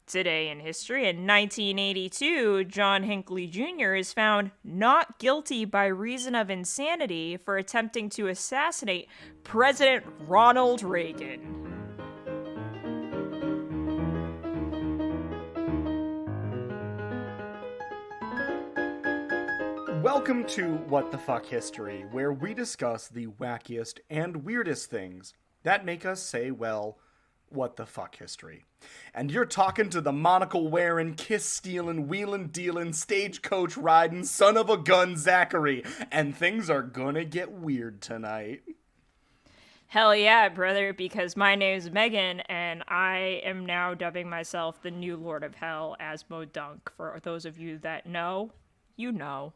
Today in history, in 1982, John Hinckley Jr. is found not guilty by reason of insanity for attempting to assassinate President Ronald Reagan. Welcome to What the Fuck History, where we discuss the wackiest and weirdest things that make us say, well, what the fuck history. And you're talking to the monocle-wearing, kiss-stealing, wheelin'-dealing, stagecoach-riding, son of a gun Zachary, and things are gonna get weird tonight. Hell yeah, brother, because my name's Meghan, and I am now dubbing myself the new Lord of Hell as Mo Dunk. For those of you that know, you know.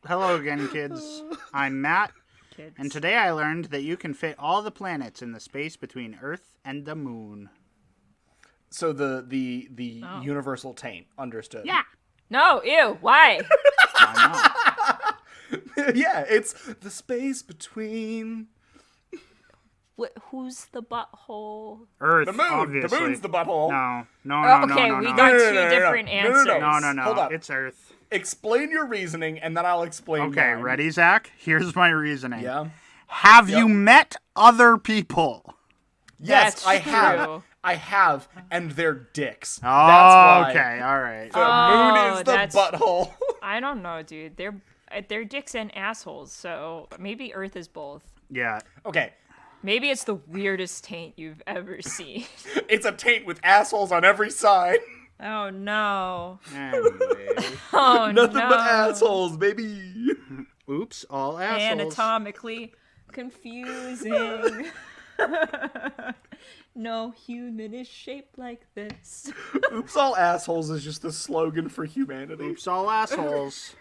Hello again, kids. I'm Matt, Kids. and today I learned that you can fit all the planets in the space between Earth and the Moon. So the universal taint, understood. Yeah. No, ew, why? Why not? Yeah, it's the space between... Who's the butthole? Earth, The moon! obviously. The moon's the butthole. No, Okay, no. we got two different No. answers. No. Hold up. It's Earth. Explain your reasoning, and then I'll explain Okay, mine. ready, Zach? Here's my reasoning. Yeah? Have Yep. you met other people? Yes, That's I have. true. I have, and they're dicks. Oh, That's why. okay, all right. The moon is the that's- butthole. I don't know, dude. They're dicks and assholes, so maybe Earth is both. Yeah. Okay, Maybe it's the weirdest taint you've ever seen. it's a taint with assholes on every side. Oh no. Anyway. Oh Nothing no. but assholes, baby. Oops, all assholes. Anatomically confusing. No human is shaped like this. Oops, all assholes is just the slogan for humanity. Oops, all assholes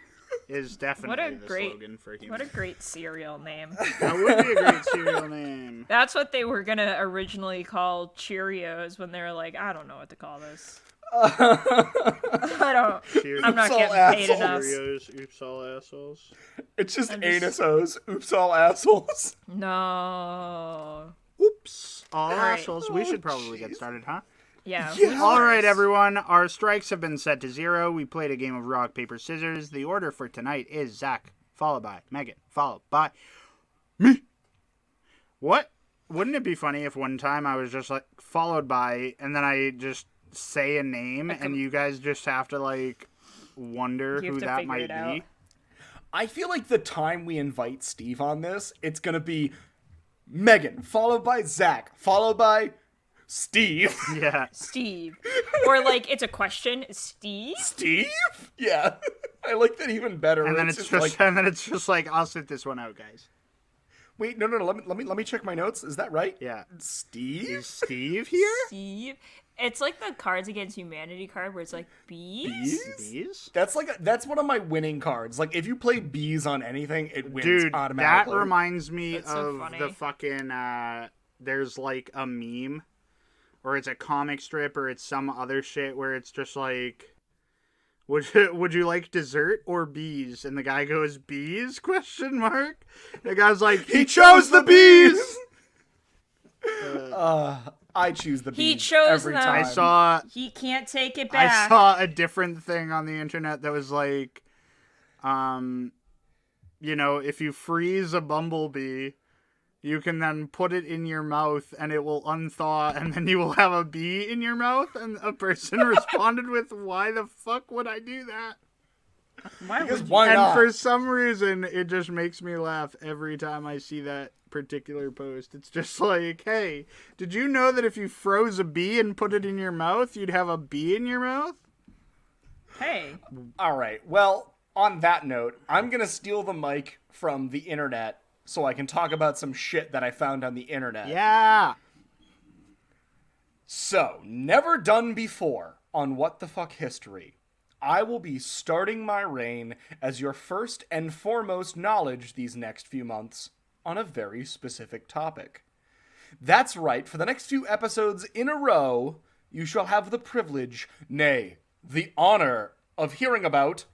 is definitely the slogan for human. What a great cereal name. That would be a great serial name. That's what they were gonna originally call Cheerios when they were like, I don't know what to call this. I'm not all getting paid assholes. enough. Cheerios, oops, all assholes. It's just I'm just- anusos. Oops, all assholes. No. Oops, all right. assholes. We should probably get started, huh? Yeah. Yeah. All right, everyone. Our strikes have been set to 0. We played a game of rock, paper, scissors. The order for tonight is Zach, followed by Megan, followed by me. What? Wouldn't it be funny if one time I was just like followed by, and then I just say a name, and you guys just have to like wonder You have who to that figure might it out. be? I feel like the time we invite Steve on this, it's gonna be Megan, followed by Zach, followed by Steve. Yeah. Steve. Or like it's a question. Steve? Steve? Yeah. I like that even better. And where then it's just like, and then it's just like, I'll sit this one out, guys. wait, no, let me check my notes. Is that right? Yeah. Steve? Is Steve here? Steve. It's like the Cards Against Humanity card where it's like bees. Bees? That's that's one of my winning cards. Like if you play bees on anything, it wins Dude, that automatically. reminds me That's so of funny. the fucking, there's like a meme, or it's a comic strip, or it's some other shit where it's just like, would you like dessert or bees? And the guy goes, bees? Question mark. The guy's like, he chose the bees! I choose the bees. He chose every them. time. He can't take it I back. saw a different thing on the internet that was like, if you freeze a bumblebee, you can then put it in your mouth and it will unthaw and then you will have a bee in your mouth. And a person responded with, why the fuck would I do that? Why Because would you? why And not? for some reason, it just makes me laugh every time I see that particular post. It's just like, hey, did you know that if you froze a bee and put it in your mouth, you'd have a bee in your mouth? Hey. All right. Well, on that note, I'm going to steal the mic from the internet so I can talk about some shit that I found on the internet. Yeah. So, never done before on What the Fuck History, I will be starting my reign as your first and foremost knowledge these next few months on a very specific topic. That's right, for the next few episodes in a row, you shall have the privilege, nay, the honor of hearing about...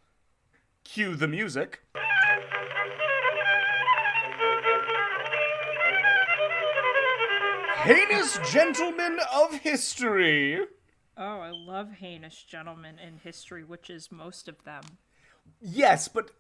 Cue the music. Heinous gentlemen of history. Oh, I love heinous gentlemen in history, which is most of them. Yes, but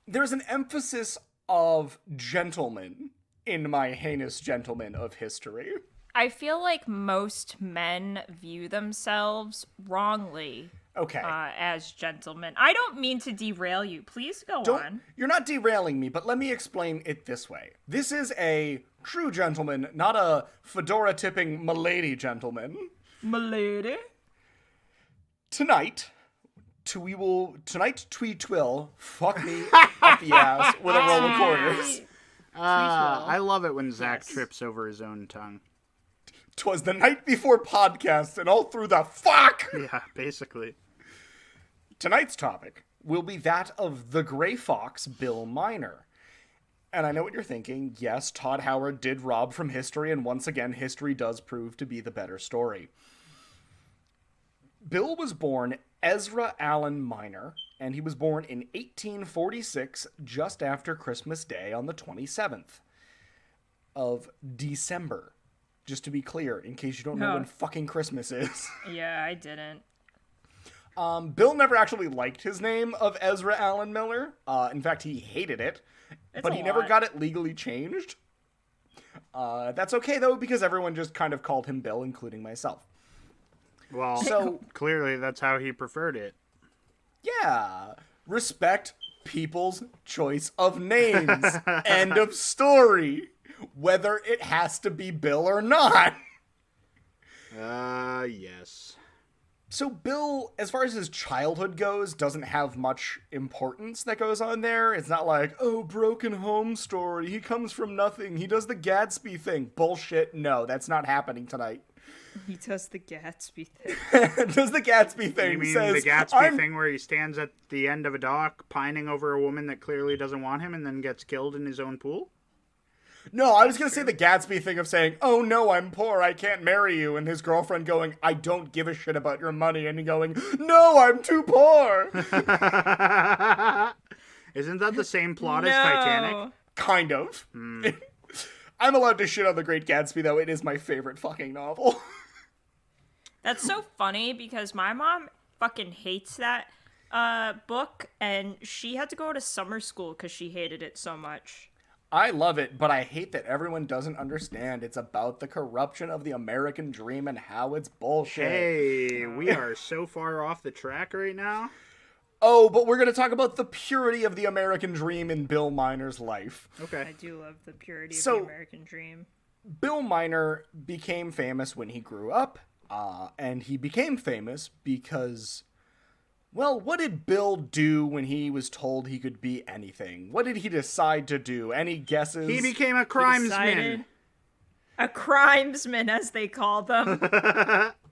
there's an emphasis of gentlemen in my heinous gentlemen of history. I feel like most men view themselves wrongly Okay. as gentlemen. I don't mean to derail you. Please go on. You're not derailing me, but let me explain it this way. This is a true gentleman, not a fedora-tipping milady gentleman. Milady? Tonight, we will fuck me up the ass with a roll of quarters. I love it when Zach trips over his own tongue. 'Twas the night before podcast and all through the fuck! Yeah, basically. Tonight's topic will be that of the Gray Fox, Bill Miner. And I know what you're thinking. Yes, Todd Howard did rob from history, and once again, history does prove to be the better story. Bill was born Ezra Allen Miner, and he was born in 1846, just after Christmas Day on the 27th of December. Just to be clear, in case you don't know when fucking Christmas is. Yeah, I didn't. Bill never actually liked his name of Ezra Allen Miller. In fact, he hated it. But he never got it legally changed. That's okay, though, because everyone just kind of called him Bill, including myself. Well, so clearly that's how he preferred it. Yeah. Respect people's choice of names. End of story. Whether it has to be Bill or not. Yes. So Bill, as far as his childhood goes, doesn't have much importance that goes on there. It's not like, oh, broken home story. He comes from nothing. He does the Gatsby thing. Bullshit. No, that's not happening tonight. He does the Gatsby thing. Does the Gatsby thing. You mean says, the Gatsby thing where he stands at the end of a dock pining over a woman that clearly doesn't want him and then gets killed in his own pool? No, I was going to say the Gatsby thing of saying, oh no, I'm poor, I can't marry you, and his girlfriend going, I don't give a shit about your money, and he going, no, I'm too poor. Isn't that the same plot as Titanic? Kind of. I'm allowed to shit on The Great Gatsby, though. It is my favorite fucking novel. That's so funny because my mom fucking hates that book, and she had to go to summer school because she hated it so much. I love it, but I hate that everyone doesn't understand. It's about the corruption of the American dream and how it's bullshit. Hey, we are so far off the track right now. Oh, but we're going to talk about the purity of the American dream in Bill Miner's life. Okay. I do love the purity of the American dream. Bill Miner became famous when he grew up, and he became famous because... Well, what did Bill do when he was told he could be anything? What did he decide to do? Any guesses? He became a crimesman. A crimesman, as they call them.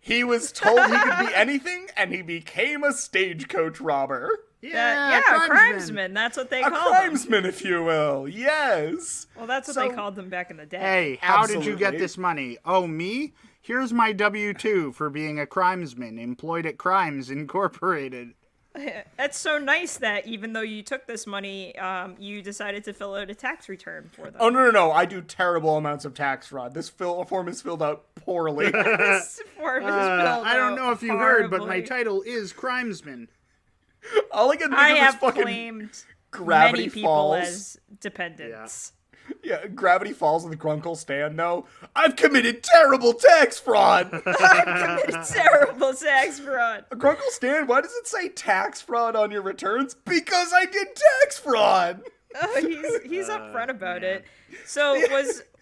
He was told he could be anything, and he became a stagecoach robber. Yeah, a crimesman. That's what they call them. A crimesman, if you will. Yes. Well, that's what they called them back in the day. Hey, how did you get this money? Oh, me? Here's my W-2 for being a crimesman, employed at Crimes Incorporated. It's so nice that even though you took this money, you decided to fill out a tax return for them. Oh, no. I do terrible amounts of tax fraud. This form is filled out poorly. This form is filled out I don't know if you heard, but my title is crimesman. All I can think I of have is fucking claimed Gravity many people Falls. as dependents. Yeah, Gravity Falls with Grunkle Stan, no. I've committed terrible tax fraud! I've committed terrible tax fraud. Grunkle Stan, why does it say tax fraud on your returns? Because I did tax fraud! Oh, he's upfront about it. So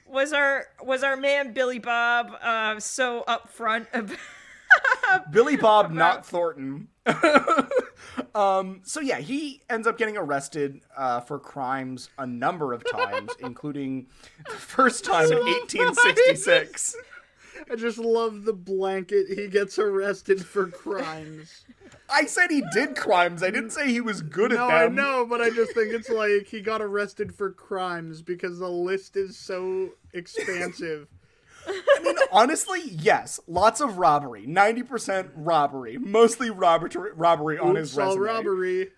was our man Billy Bob so upfront about Billy Bob, not Thornton. So yeah, he ends up getting arrested for crimes a number of times, including the first time in 1866. I just love the blanket. He gets arrested for crimes. I said he did crimes. I didn't say he was good at them. No, I know, but I just think it's like he got arrested for crimes because the list is so expansive. I mean, honestly, yes. Lots of robbery. 90% robbery. Mostly robbery on his resume. All robbery.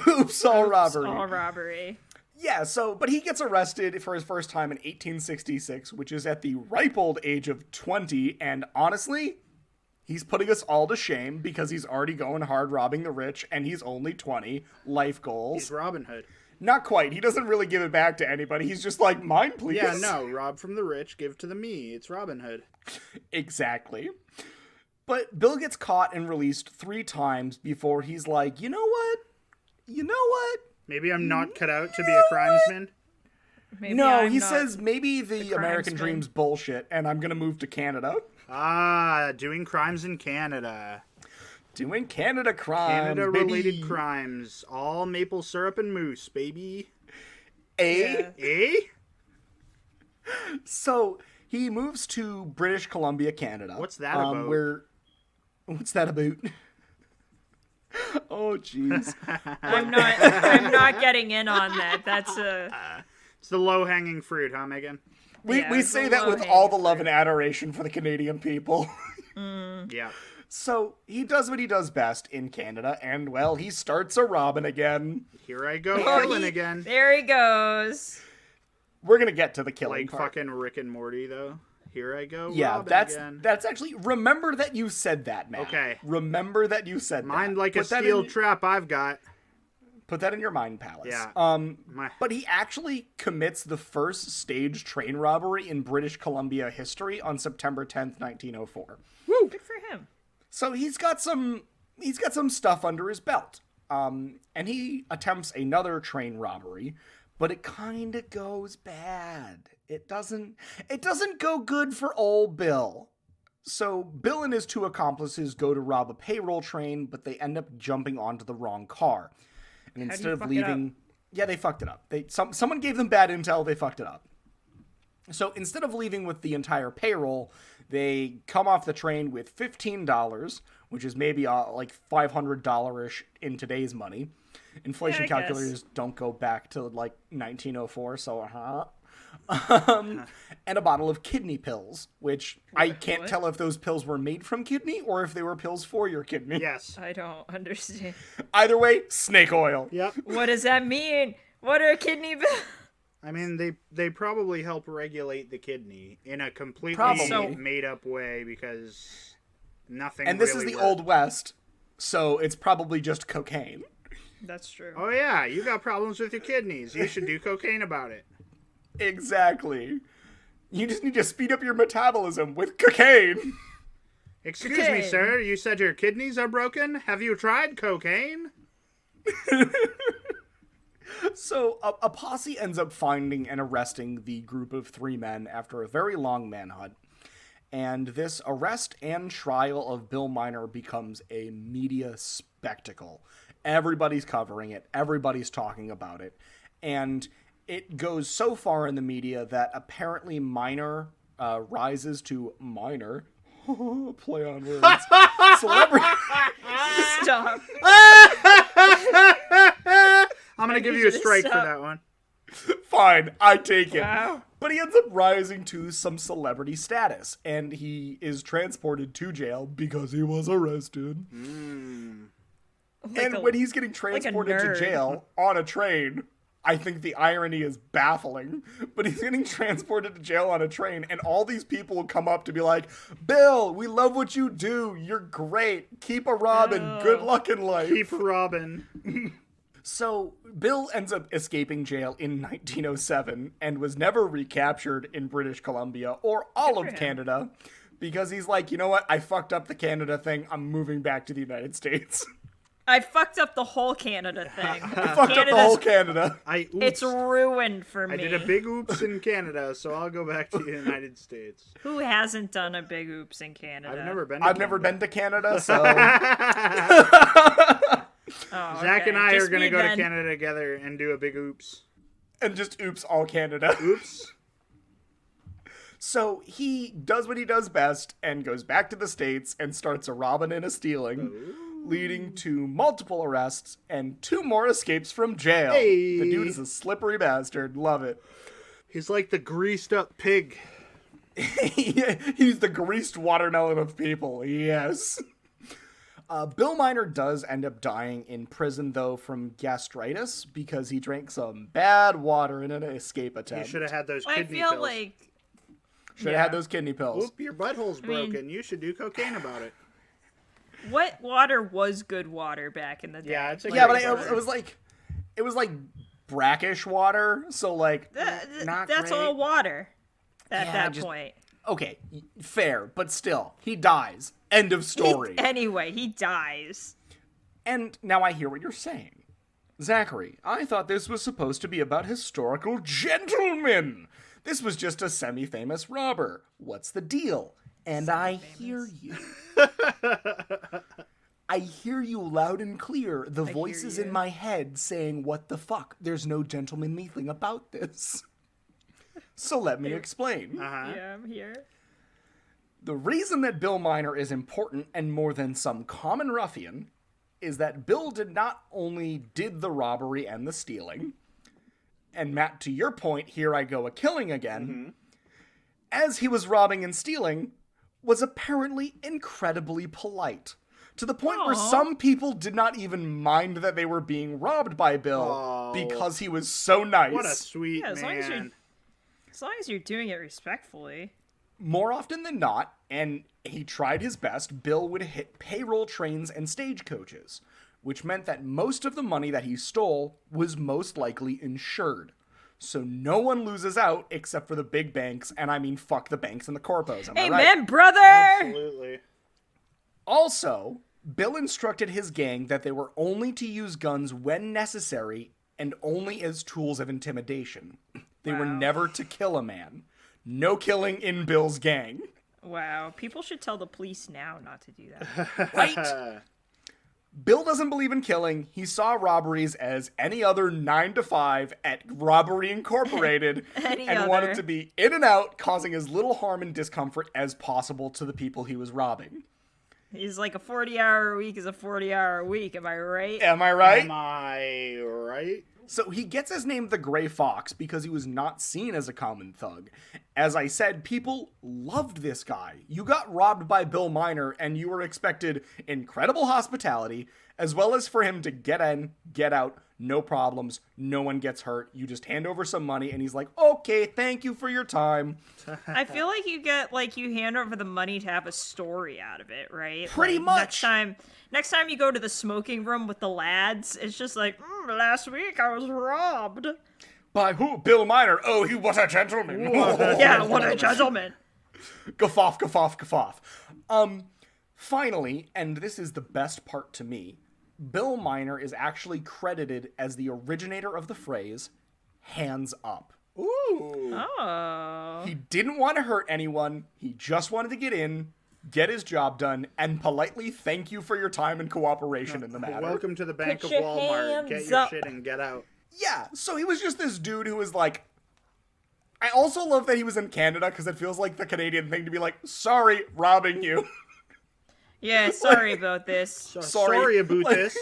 Oops, all robbery. all robbery? Yeah, but he gets arrested for his first time in 1866, which is at the ripe old age of 20, and honestly, He's putting us all to shame because he's already going hard robbing the rich, and he's only 20. Life goals. He's Robin Hood. Not quite. He doesn't really give it back to anybody. He's just like, mine, please. Yeah, no. Rob from the rich, give to the me. It's Robin Hood. Exactly. But Bill gets caught and released 3 times before he's like, you know what? Maybe I'm not cut out to be a crimesman. Maybe No, I'm he not says maybe the American crimesman. dream's bullshit, and I'm going to move to Canada. Ah, doing crimes in Canada. Doing Canada crimes, Canada-related baby. crimes. All maple syrup and mousse, baby. Eh? Yeah. Eh? So he moves to British Columbia, Canada. What's that about? What's that about? Oh, jeez. I'm not getting in on that. That's It's the low-hanging fruit, huh, Megan? We it's say a that with low-hanging all the love and adoration for the Canadian people. Yeah. So he does what he does best in Canada, and, well, he starts a Robin again. Here I go, Oh, killing again. there he goes. We're going to get to the killing Like part. fucking Rick and Morty, though. Here I go, Yeah, Robin that's again. actually, remember that you said that, Matt. Okay. Remember that you said Mind that. like a Put that steel in- trap I've got. Put that in your mind palace. Yeah. My- But he actually commits the first staged train robbery in British Columbia history on September 10th, 1904. Woo! Good for him. So he's got some stuff under his belt. And he attempts another train robbery, but it kind of goes bad. It doesn't go good for old Bill. So Bill and his 2 accomplices go to rob a payroll train, but they end up jumping onto the wrong car. And How do instead you of fuck it up? leaving, yeah, they fucked it up. Someone gave them bad intel, they fucked it up. So instead of leaving with the entire payroll, they come off the train with $15, which is maybe like $500-ish in today's money. Inflation Yeah, I calculators don't go back to like 1904, so and a bottle of kidney pills, which I can't What? tell if those pills were made from kidney or if they were pills for your kidney. Yes. I don't understand. Either way, snake oil. Yep. What does that mean? What are kidney pills? I mean, they probably help regulate the kidney in a completely Probably. made-up way because nothing And this really is the worked. Old West, so it's probably just cocaine. That's true. Oh yeah, you got problems with your kidneys. You should do cocaine about it. Exactly. You just need to speed up your metabolism with cocaine. Excuse me, Cocaine. sir. You said your kidneys are broken? Have you tried cocaine? So a posse ends up finding and arresting the group of 3 men after a very long manhunt. And this arrest and trial of Bill Miner becomes a media spectacle. Everybody's covering it. Everybody's talking about it. And it goes so far in the media that apparently Miner rises to minor. Play on words. Celebrity. Stop. I'm gonna give need you a you to strike for stop. that one. Fine, I take it. Wow. But he ends up rising to some celebrity status, and he is transported to jail because he was arrested. Like And a- when he's getting transported to nerd. jail on a train, I think the irony is baffling. But he's getting transported to jail on a train, and all these people will come up to be like, Bill, we love what you do. You're great. Keep a Robin. Good luck in life. Keep Robin. So, Bill ends up escaping jail in 1907 and was never recaptured in British Columbia or all for of him. Canada because he's like, you know what? I fucked up the Canada thing. I'm moving back to the United States. I fucked up the whole Canada thing. I fucked up the whole Canada. It's ruined for me. I did a big oops in Canada, so I'll go back to the United States. Who hasn't done a big oops in Canada? I've never been to I've never Canada. been to Canada, so Oh, Zach and okay. I Just are going to me go then. to Canada together and do a big oops. and just oops all Canada. Oops. So he does what he does best and goes back to the States and starts a robbing and a stealing, leading to multiple arrests and 2 more escapes from jail. Hey. The dude is a slippery bastard. Love it. He's like the greased up pig. He's the greased watermelon of people. Yes. Bill Miner does end up dying in prison, though, from gastritis because he drank some bad water in an escape You attempt. should have had those I kidney feel pills. like Should have had those kidney pills. Oop, your butthole's mean- broken. You should do cocaine about it. what water was good water back in the day? Yeah, it's a Yeah, great but water. it was like brackish water, so like not That's great. all water at Yeah, that just- point. Okay, fair, but still, he dies. End of story. Anyway, he dies. And now I hear what you're saying. Zachary, I thought this was supposed to be about historical gentlemen. This was just a semi-famous robber. What's the deal? And I hear you. I hear you loud and clear. The voices in my head saying, what the fuck? There's no gentlemanly thing about this. So let me explain. Yeah, I'm here. The reason that Bill Miner is important and more than some common ruffian is that Bill did not only did the robbery and the stealing, and Matt, to your point, here I go a-killing again, as he was robbing and stealing, was apparently incredibly polite. To the point where some people did not even mind that they were being robbed by Bill because he was so nice. What a sweet Yeah, as man. long as you're doing it respectfully. More often than not, and he tried his best, Bill would hit payroll trains and stagecoaches, which meant that most of the money that he stole was most likely insured. So no one loses out except for the big banks, and I mean fuck the banks and the corpos, am I right? Amen, brother! Absolutely. Also, Bill instructed his gang that they were only to use guns when necessary and only as tools of intimidation. They were never to kill a man. No killing in Bill's gang. Wow, people should tell the police now not to do that. Right? Bill doesn't believe in killing. He saw robberies as any other 9 to 5 at Robbery Incorporated and wanted to be in and out, causing as little harm and discomfort as possible to the people he was robbing. He's like, a 40-hour week is a 40-hour week, am I right? Am I right? Am I right? So he gets his name the Gray Fox because he was not seen as a common thug. As I said, people loved this guy. You got robbed by Bill Miner and you were expected incredible hospitality, as well as for him to get in, get out, no problems, no one gets hurt. You just hand over some money and he's like, okay, thank you for your time. I feel like you hand over the money to have a story out of it, right? Pretty Like, much. Next time you go to the smoking room with the lads, it's just like, last week I was robbed. By who? Bill Miner. Oh, he was a gentleman. Yeah, what a gentleman. Guffaw, guffaw, guffaw. Finally, and this is the best part to me, Bill Miner is actually credited as the originator of the phrase, hands up. Ooh. Oh. He didn't want to hurt anyone. He just wanted to get in, get his job done, and politely thank you for your time and cooperation in the matter. Welcome to the Bank Put of your Walmart. Get hands your up. shit and get out. Yeah, so he was just this dude who was like... I also love that he was in Canada, because it feels like the Canadian thing to be like, sorry, robbing you. Yeah, sorry about this. Sorry about Like- this.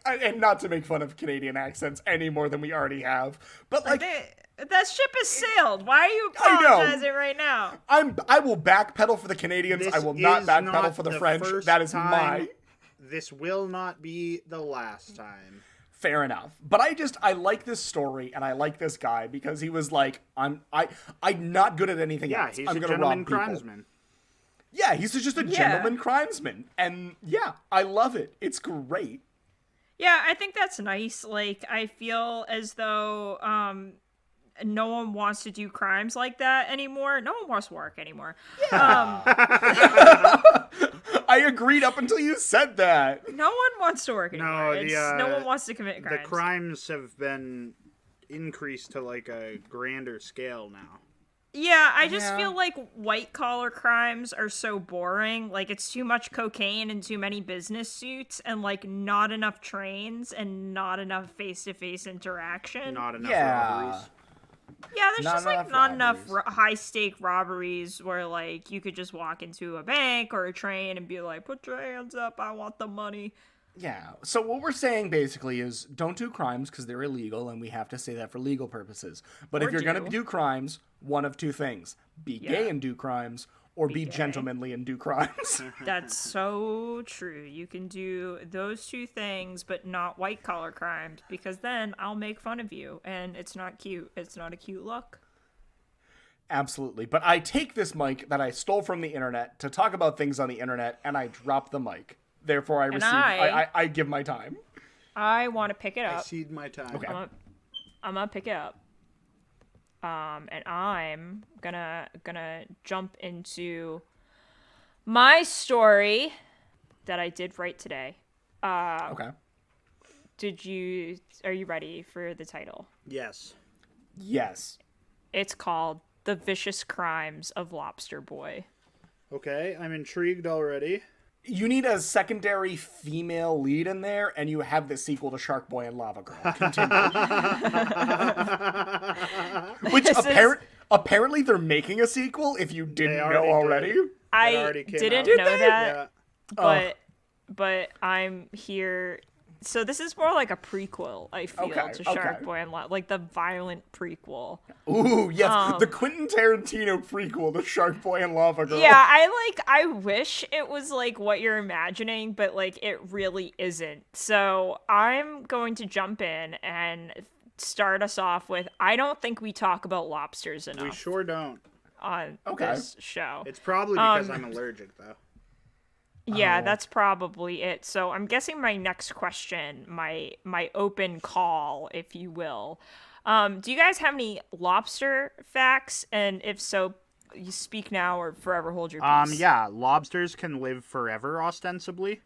And not to make fun of Canadian accents any more than we already have, but like... That ship has sailed. Why are you I know. apologizing right now? I will backpedal for the Canadians. This I will not is backpedal not for the the French. first That is time. my This will not be the last time. fair enough. But I like this story and I like this guy because he was like, I'm not good at anything Yeah, else. he's I'm a gonna gentleman rob people. crimesman. Yeah, he's just a gentleman crimesman, and yeah, I love it. It's great. Yeah, I think that's nice. Like, I feel as though no one wants to do crimes like that anymore. No one wants to work anymore. I agreed up until you said that. No one wants to work anymore. the, No one wants to commit crimes. The crimes have been increased to like a grander scale now. Yeah, I just Yeah. feel like white collar crimes are so boring. Like, it's too much cocaine and too many business suits and like not enough trains and not enough face to face interaction. Not enough Yeah. robberies. Yeah, there's Not just like enough not enough robberies. high stake robberies where like you could just walk into a bank or a train and be like, "Put your hands up, I want the money." Yeah. So what we're saying basically is don't do crimes because they're illegal and we have to say that for legal purposes. But Or if you're going to do. do crimes, one of two things. Be gay Yeah. and do crimes or be gay. gentlemanly and do crimes. That's so true. You can do those two things, but not white collar crimes because then I'll make fun of you and it's not cute. It's not a cute look. Absolutely. But I take this mic that I stole from the internet to talk about things on the internet, and I drop the mic. Therefore, I give my time. I want to pick it up. I cede my time. Okay. I'm gonna pick it up. And I'm gonna jump into my story that I did write today. Okay. Are you ready for the title? Yes. Yes. It's called The Vicious Crimes of Lobster Boy. Okay, I'm intrigued already. You need a secondary female lead in there, and you have the sequel to Shark Boy and Lava Girl. Continue. Which apparently they're making a sequel, if you didn't know already. I didn't know that, but I'm here. So this is more like a prequel, I feel, to Shark Boy and like the violent prequel. Ooh, yes, the Quentin Tarantino prequel to Shark Boy and Lava Girl. Yeah, I wish it was like what you're imagining, but like it really isn't. So I'm going to jump in and start us off with, I don't think we talk about lobsters enough. We sure don't. On this show. It's probably because I'm allergic, though. Yeah, that's probably it. So I'm guessing my next question, my open call, if you will. Do you guys have any lobster facts? And if so, you speak now or forever hold your peace. Yeah, lobsters can live forever, ostensibly.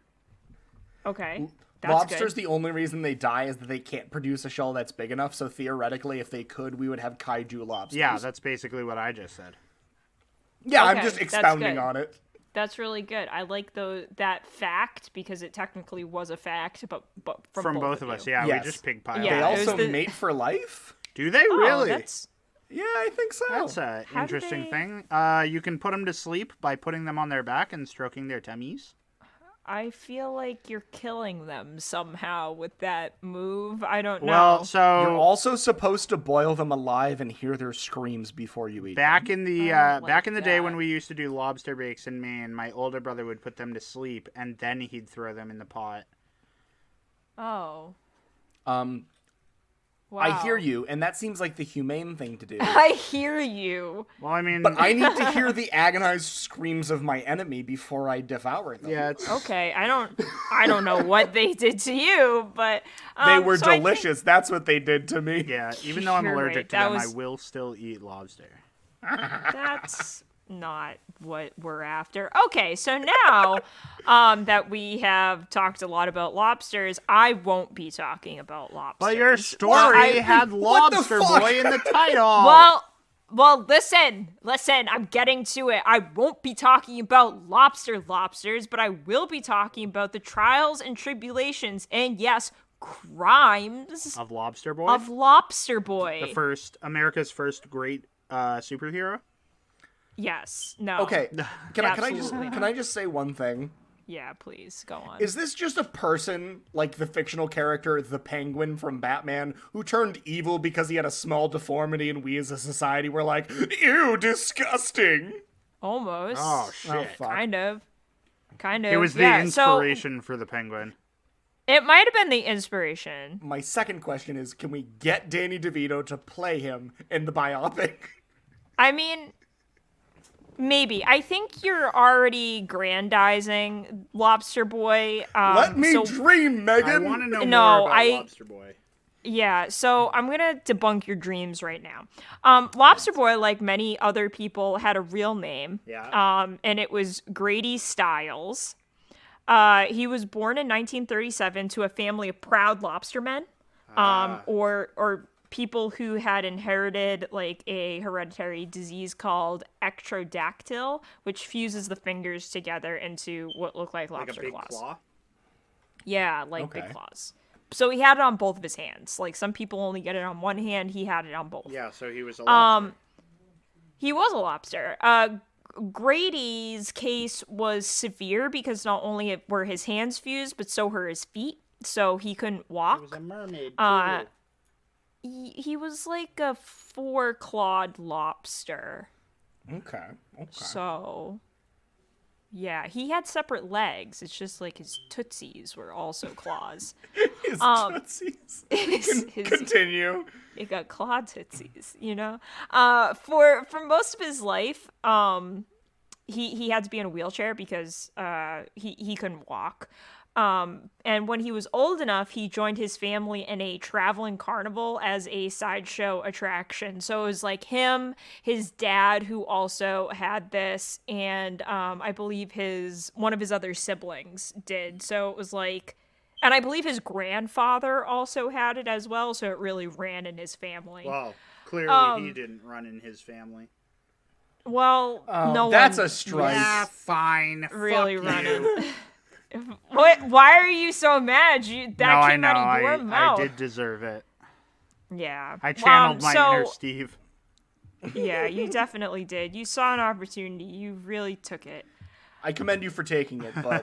Okay. That's Lobsters, good. the only reason they die is that they can't produce a shell that's big enough, so theoretically, if they could, we would have kaiju lobsters. Yeah, that's basically what I just said. Yeah, Okay, I'm just that's expounding good. on it. That's really good. I like that fact because it technically was a fact, but from both of us. you. Yeah, Yes. we just pig pile. Yeah, They it was also the- mate for life? Do they Oh, really? that's Yeah, I think so. That's an How do interesting they- thing. You can put them to sleep by putting them on their back and stroking their tummies. I feel like you're killing them somehow with that move. I don't know. Well, so You're also supposed to boil them alive and hear their screams before you eat back in the I don't back in the day like when that. we used to do lobster bakes in Maine, my older brother would put them to sleep and then he'd throw them in the pot. Oh. them. Wow. I hear you, and that seems like the humane thing to do. I hear you. Well, I mean, But I need to hear the agonized screams of my enemy before I devour them. yeah, it's Okay, I don't know what they did to you, but They were so I think- delicious. That's what they did to me. yeah. Even though I'm You're allergic right, to that them, I was- will still eat lobster. That's not what we're after. Okay, so now that we have talked a lot about lobsters, I won't be talking about lobsters. But your story Well, had What the Lobster fuck? Boy in the title. Well, listen, I'm getting to it. I won't be talking about lobsters, but I will be talking about the trials and tribulations and, yes, crimes of Lobster Boy, of Lobster Boy. America's first great superhero. Yes. No. Okay. Can Absolutely I just say one thing? Yeah, please, go on. Is this just a person, like the fictional character, the Penguin from Batman, who turned evil because he had a small deformity and we as a society were like, ew, disgusting? Almost. Oh shit! fuck. Kind of. It was the yeah, inspiration for the Penguin. So it might have been the inspiration. My second question is, can we get Danny DeVito to play him in the biopic? I mean, maybe. I think you're already grandizing Lobster Boy. Let me dream, Megan! I want to know No, more about Lobster Boy. Yeah, so I'm gonna debunk your dreams right now. Lobster Boy, like many other people, had a real name. Yeah. And it was Grady Stiles. He was born in 1937 to a family of proud lobstermen, or people who had inherited like a hereditary disease called ectrodactyl, which fuses the fingers together into what look like lobster Like a big claws. claw. Yeah, like Okay. big claws. So he had it on both of his hands. Like some people only get it on one hand. He had it on both. Yeah, so he was a lobster. He was a lobster. Grady's case was severe because not only were his hands fused, but so were his feet. So he couldn't walk. He was a mermaid Uh, too. He was like a 4-clawed lobster. Okay. So Yeah, he had separate legs. It's just like his tootsies were also claws. His tootsies. Continue. He got claw tootsies, you know? For most of his life, he had to be in a wheelchair because he couldn't walk. And when he was old enough, he joined his family in a traveling carnival as a sideshow attraction. So it was like him, his dad, who also had this, and I believe one of his other siblings did. So it was like, and I believe his grandfather also had it as well. So it really ran in his family. Wow, clearly he didn't run in his family. Well, no, that's a strike. Yeah, fine. Really Fuck running. you. What? Why are you so mad? That No, came out of your mouth. I did deserve it. Yeah. I channeled my inner Steve. Yeah, you definitely did. You saw an opportunity. You really took it. I commend you for taking it, but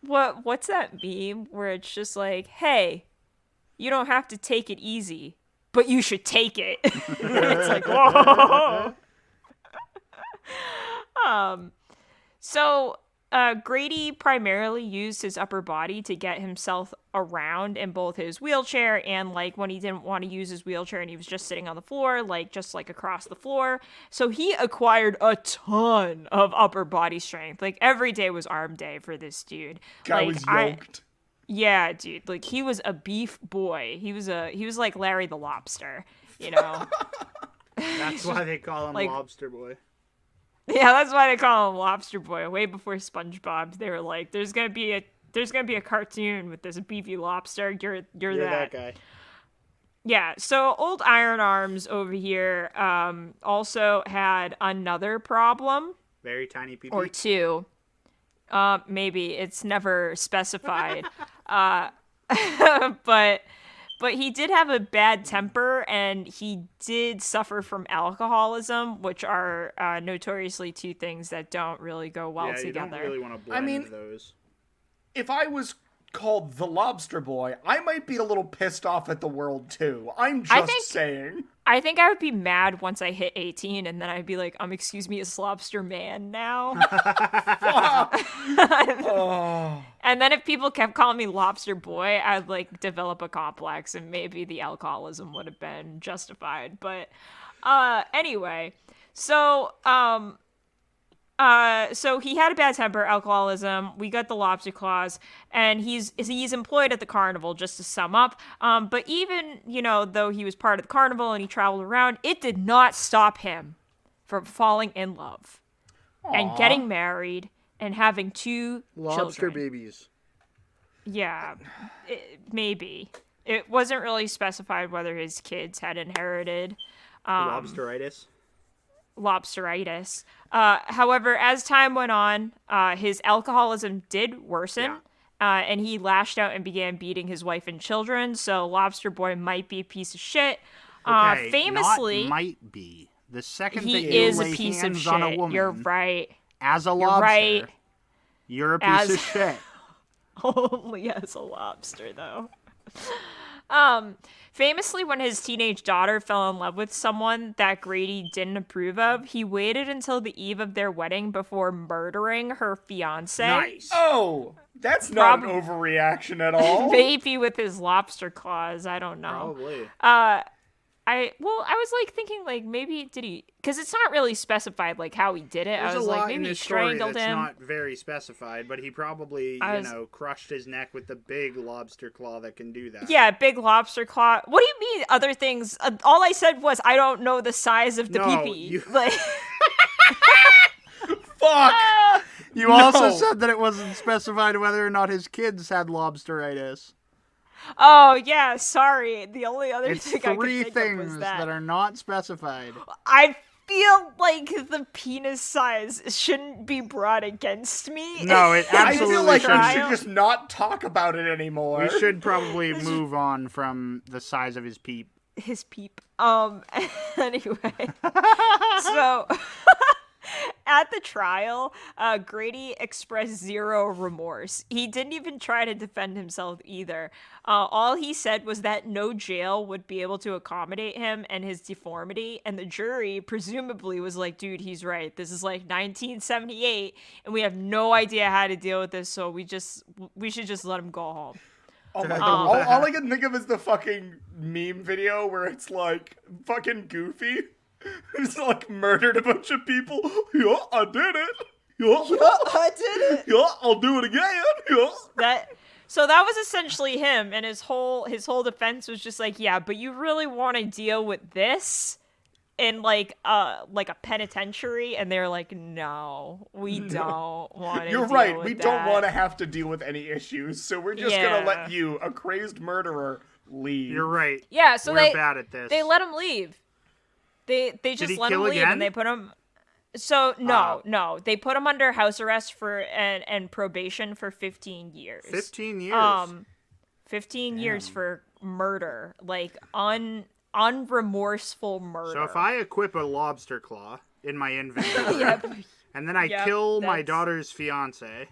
What's that meme where it's just like, hey, you don't have to take it easy, but you should take it. It's like, whoa. So Grady primarily used his upper body to get himself around in both his wheelchair and like when he didn't want to use his wheelchair and he was just sitting on the floor, like just like across the floor. So he acquired a ton of upper body strength. Like every day was arm day for this dude. guy Like was yoked. yeah, dude. Like he was a beef boy. He was like Larry the Lobster, you know. That's why they call him Like- Lobster Boy. Yeah, that's why they call him Lobster Boy. Way before SpongeBob, they were like, "There's gonna be a cartoon with this beefy lobster. You're that guy. Yeah. So old Iron Arms over here also had another problem Very tiny people. or two. Maybe it's never specified. But he did have a bad temper, and he did suffer from alcoholism, which are notoriously two things that don't really go well yeah, together. You don't really want to blend those. If I was called the Lobster Boy, I might be a little pissed off at the world too. I'm just saying. I think I would be mad once I hit 18, and then I'd be like, excuse me, is Lobster Man now? And then if people kept calling me Lobster Boy, I'd like develop a complex, and maybe the alcoholism would have been justified. But anyway, so he had a bad temper, alcoholism. We got the lobster claws, and he's employed at the carnival. Just to sum up, but even though he was part of the carnival and he traveled around, it did not stop him from falling in love and getting married and having two Lobster children. babies. Yeah, maybe it wasn't really specified whether his kids had inherited Lobsteritis. Lobsteritis. However, as time went on, his alcoholism did worsen, and he lashed out and began beating his wife and children. So Lobster Boy might be a piece of shit. Okay, Famously, not might be. The second that he you is a lay piece of hands on a shit. woman You're right. as a You're lobster, right. you're a piece of shit. Only as a lobster, though. Famously, when his teenage daughter fell in love with someone that Grady didn't approve of, he waited until the eve of their wedding before murdering her fiancé. Nice. Oh, that's not an overreaction at all. Maybe with his lobster claws. I don't know. Probably. I was like thinking like maybe did he, because it's not really specified like how he did it. There's I was a lot like in maybe he this story strangled that's him. not very specified, but he probably crushed his neck with the big lobster claw that can do that. Yeah, big lobster claw. What do you mean other things? All I said was I don't know the size of the pee-pee. Like Fuck. You also said that it wasn't specified whether or not his kids had lobsteritis. Oh yeah, sorry. The only other It's thing I three could think of was things that. that are not specified. I feel like the penis size shouldn't be brought against me. No, it I absolutely feel like we shouldn't. should just not talk about it anymore. We should probably move on from the size of his peep. His peep. Anyway. So At the trial, Grady expressed zero remorse. He didn't even try to defend himself either. All he said was that no jail would be able to accommodate him and his deformity, and the jury presumably was like, dude, he's right. This is like 1978, and we have no idea how to deal with this, so we should just let him go home. Oh my god. All I can think of is the fucking meme video where it's like fucking Goofy. He's like murdered a bunch of people. Yeah, I did it. Yeah, I did it. Yeah, I'll do it again. Yeah. So that was essentially him, and his whole defense was just like, yeah, but you really want to deal with this in like a penitentiary? And they're like, no, we don't want to. You're right. We don't want to have to deal with any issues, so we're just gonna let you, a crazed murderer, leave. You're right. Yeah. So we're bad at this. They let him leave. They just let him leave, again? and they put him. So no, they put him under house arrest for and probation for 15 years. 15 years. 15 years for murder, like unremorseful murder. So if I equip a lobster claw in my inventory, and then I kill my daughter's fiance,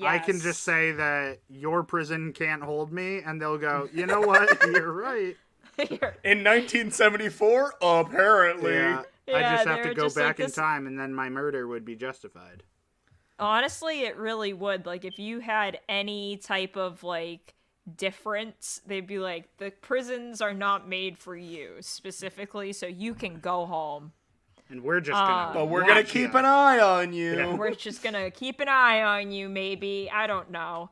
I can just say that your prison can't hold me, and they'll go, you know what? You're right. In 1974, apparently. Yeah, I just have to go just back like in time, and then my murder would be justified. Honestly, it really would. Like, if you had any type of, like, difference, they'd be like, the prisons are not made for you, specifically, so you can go home. And we're just gonna But we're gonna keep an eye on you. Yeah. We're just gonna keep an eye on you, maybe. I don't know.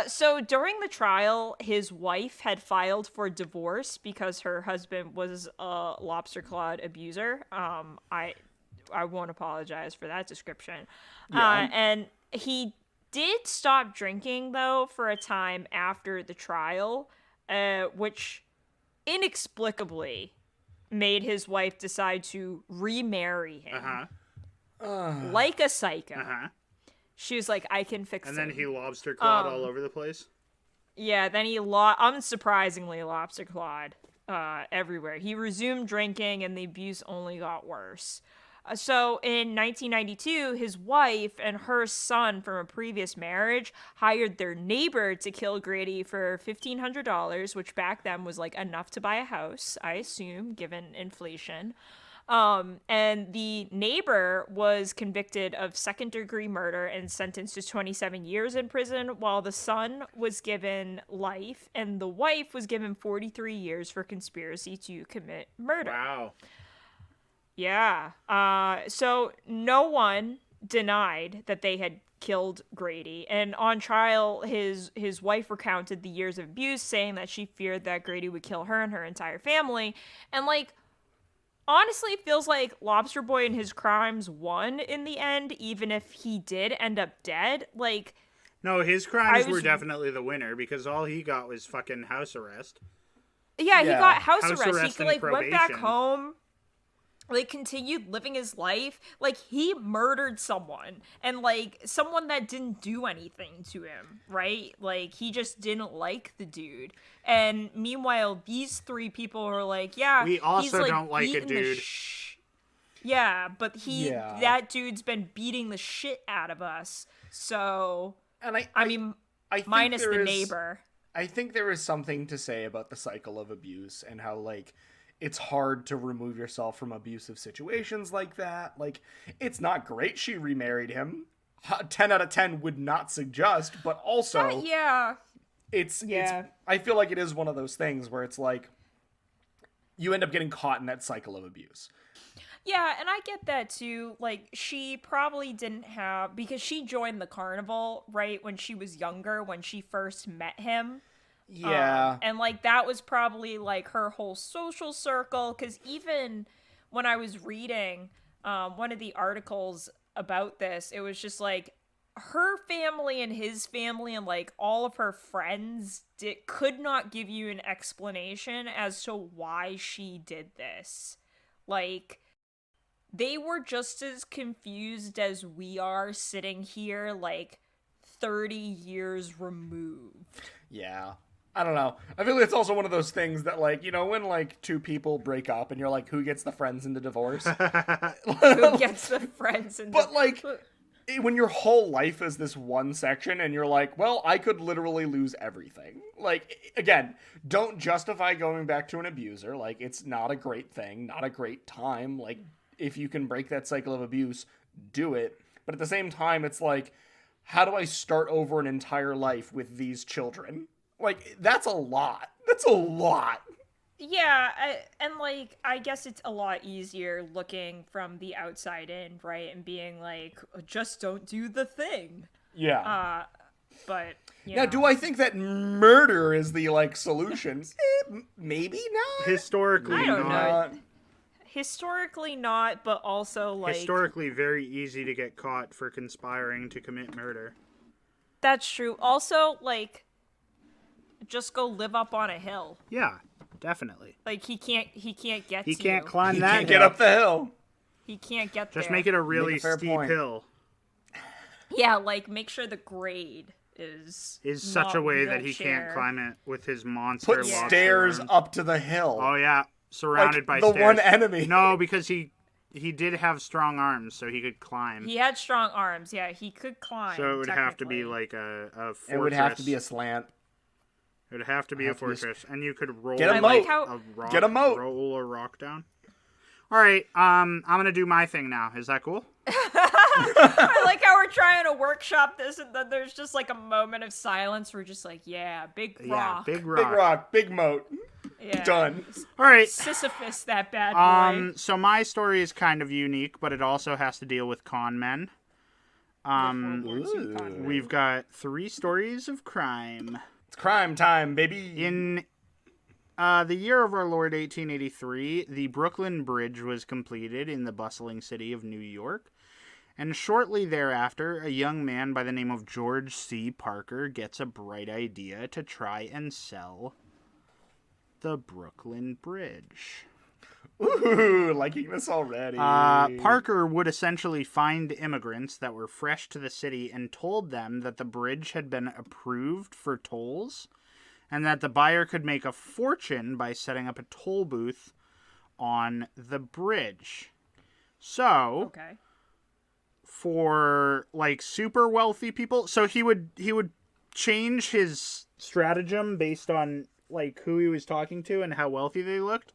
So during the trial, his wife had filed for divorce because her husband was a lobster clawed abuser. I won't apologize for that description. Yeah. And he did stop drinking, though, for a time after the trial, which inexplicably made his wife decide to remarry him. Like a psycho. She was like, I can fix And him. then he lobster clawed all over the place? Yeah, then he unsurprisingly lobster clawed everywhere. He resumed drinking, and the abuse only got worse. So in 1992, his wife and her son from a previous marriage hired their neighbor to kill Grady for $1,500, which back then was like enough to buy a house, I assume, given inflation. And the neighbor was convicted of second-degree murder and sentenced to 27 years in prison, while the son was given life, and the wife was given 43 years for conspiracy to commit murder. Wow. Yeah. So no one denied that they had killed Grady, and on trial, his wife recounted the years of abuse, saying that she feared that Grady would kill her and her entire family, and like, honestly, it feels like Lobster Boy and his crimes won in the end, even if he did end up dead. Like, no, his crimes were definitely the winner, because all he got was fucking house arrest. Yeah, he got house House arrest. He and like went back probation. home, like continued living his life. Like, he murdered someone, and like someone that didn't do anything to him, right? Like, he just didn't like the dude. And meanwhile, these three people are like, yeah, We also he's, like, don't like a beating the dude. yeah, but Yeah. that dude's been beating the shit out of us. So, And I mean, I think minus there the is- neighbor. I think there is something to say about the cycle of abuse and how, like, it's hard to remove yourself from abusive situations like that. Like, it's not great she remarried him. 10 out of 10 would not suggest, but also Yeah. it's I feel like it is one of those things where it's like you end up getting caught in that cycle of abuse. Yeah, and I get that too. Like, she probably didn't have, because she joined the carnival, right, when she was younger, when she first met him. Yeah. And, like, that was probably, like, her whole social circle, because even when I was reading one of the articles about this, it was just, like, her family and his family and, like, all of her friends could not give you an explanation as to why she did this. Like, they were just as confused as we are sitting here, like, 30 years removed. Yeah. I don't know. I feel like it's also one of those things that, like, you know, when, like, two people break up and you're like, who gets the friends into divorce? Who gets the friends and But, like, when your whole life is this one section and you're like, well, I could literally lose everything. Like, again, don't justify going back to an abuser. Like, it's not a great thing, not a great time. Like, if you can break that cycle of abuse, do it. But at the same time, it's like, how do I start over an entire life with these children? Like, that's a lot. That's a lot. Yeah, and like I guess it's a lot easier looking from the outside in, right? And being like, just don't do the thing. Yeah. But Now, do I think that murder is the, like, solution? Maybe not. Historically, I don't not. know. Historically not, but also like Historically, very easy to get caught for conspiring to commit murder. that's true. Also, like, just go live up on a hill. Yeah, definitely. Like he can't get He to can't you. climb He that can't hill. get up the hill. He can't get Just there. make it a really fair steep point. hill. Yeah, like make sure the grade is Such not a way that he wheelchair. can't climb it with his monster Put lobster stairs arms. up to the hill. Oh yeah, surrounded by Like, the stairs. one enemy. No, because he did have strong arms, so he could climb. He had strong arms. Yeah, he could climb. So it would have to be technically. like a fortress. It would have to be a slant. It would have to be a have to be a fortress, and you could roll. Get a I like moat. how a rock, Get a moat. Roll a rock down. All right, I'm gonna do my thing now. Is that cool? I like how we're trying to workshop this, and then there's just like a moment of silence. We're just like, yeah, big rock. Yeah, big Big rock. rock, big moat. Yeah. Done. All right. Sisyphus, that bad boy. So my story is kind of unique, but it also has to deal with con men. We've got 3 stories of crime. It's crime time, baby. In the year of our Lord 1883, the Brooklyn Bridge was completed in the bustling city of New York. And shortly thereafter, a young man by the name of George C. Parker gets a bright idea to try and sell the Brooklyn Bridge. Ooh, liking this already. Parker would essentially find immigrants that were fresh to the city and told them that the bridge had been approved for tolls and that the buyer could make a fortune by setting up a toll booth on the bridge. So, Okay. for like super wealthy people, so he would change his stratagem based on like who he was talking to and how wealthy they looked.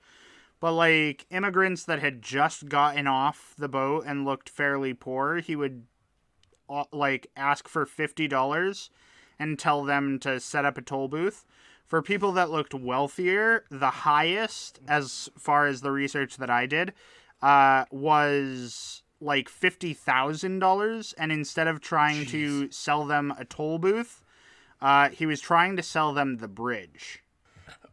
But like immigrants that had just gotten off the boat and looked fairly poor, he would like ask for $50 and tell them to set up a toll booth. For people that looked wealthier, the highest, as far as the research that I did, was like $50,000. And instead of trying to sell them a toll booth, he was trying to sell them the bridge.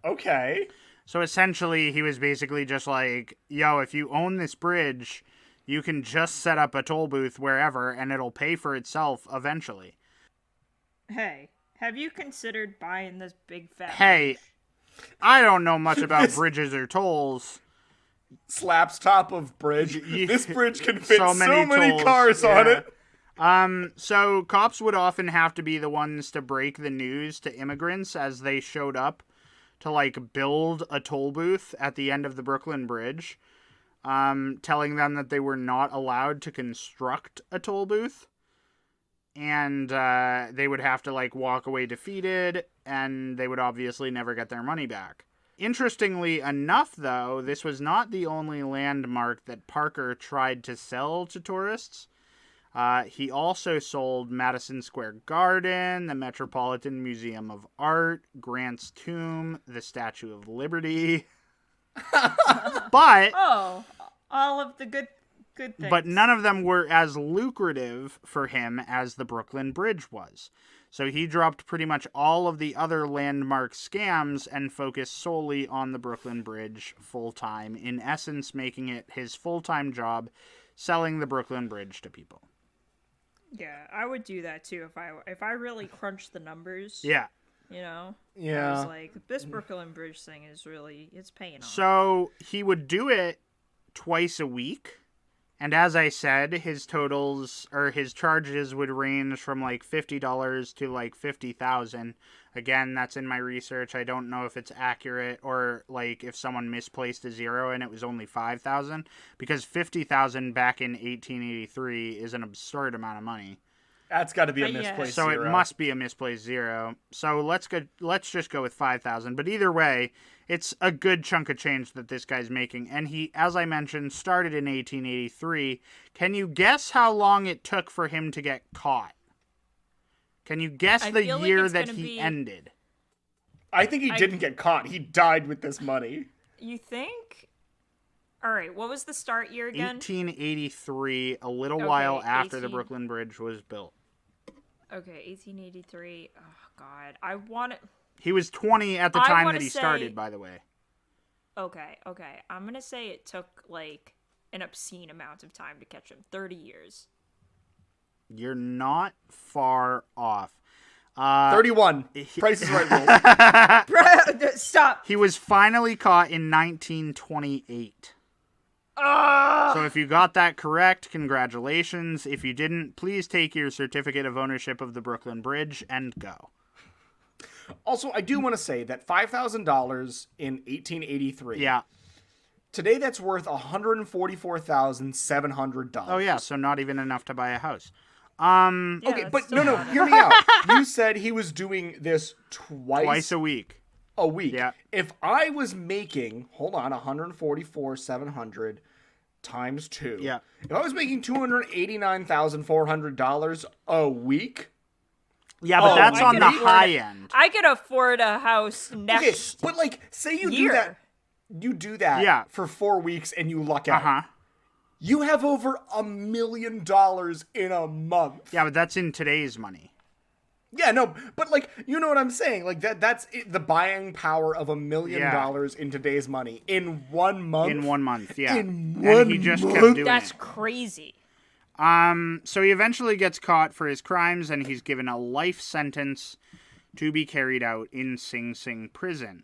Okay. So essentially, he was basically just like, yo, if you own this bridge, you can just set up a toll booth wherever, and it'll pay for itself eventually. Hey, have you considered buying this big fat Hey, I don't know much about bridges or tolls. Slaps top of bridge. This bridge can fit So so many many tolls, cars on yeah. it. So cops would often have to be the ones to break the news to immigrants as they showed up to like build a toll booth at the end of the Brooklyn Bridge, telling them that they were not allowed to construct a toll booth, and they would have to like walk away defeated, and they would obviously never get their money back. Interestingly enough, though, this was not the only landmark that Parker tried to sell to tourists. He also sold Madison Square Garden, the Metropolitan Museum of Art, Grant's Tomb, the Statue of Liberty. But Oh, all of the good things. but none of them were as lucrative for him as the Brooklyn Bridge was. So he dropped pretty much all of the other landmark scams and focused solely on the Brooklyn Bridge full-time, in essence making it his full-time job selling the Brooklyn Bridge to people. Yeah, I would do that too if I really crunched the numbers. Yeah. You know? I Yeah. was like, this Brooklyn Bridge thing is really, it's paying off. So he would do it twice a week, And as I said, his totals or his charges would range from like $50 to like $50,000. Again, that's in my research. I don't know if it's accurate or like if someone misplaced a zero and it was only 5,000, because 50,000 back in 1883 is an absurd amount of money. That's got to be a Yeah. misplaced So zero. it must be a misplaced zero. So let's just go with 5,000. But either way, it's a good chunk of change that this guy's making. And he, as I mentioned, started in 1883. Can you guess how long it took for him to get caught? Can you guess I the feel like year it's that gonna he be- ended? I think he didn't get caught. He died with this money. You think? All right, what was the start year again? 1883, a little Okay, while after the 18. Brooklyn Bridge was built. Okay, 1883. Oh, God. I want to... He was 20 at the I time wanna that he say- started, by the way. Okay. I'm going to say it took, like, an obscene amount of time to catch him. 30 years. You're not far off. 31. Price is right, Will. Stop! He was finally caught in 1928. So if you got that correct, congratulations. If you didn't, please take your certificate of ownership of the Brooklyn Bridge and go. Also, I do want to say that $5,000 in 1883. Yeah. Today, that's worth $144,700. Oh, yeah, so not even enough to buy a house. Yeah, Okay, that's but still no, not hear me out. You said he was doing this Twice a week. a week. Yeah. If I was making, hold on, 144,700 times 2. Yeah. If I was making $289,400 a week. Yeah, but Oh, that's I on can the afford high it. end. I could afford a house Okay, next but like, say you year. do that. You do that Yeah. for 4 weeks and you luck out. Uh-huh. You have over $1 million in a month. Yeah, but that's in today's money. Yeah, no, but like, you know what I'm saying? Like that's it, the buying power of $1 million in today's money in 1 month. In 1 month, yeah. In And 1 he just month? kept doing That's it. crazy. So he eventually gets caught for his crimes and he's given a life sentence to be carried out in Sing Sing prison.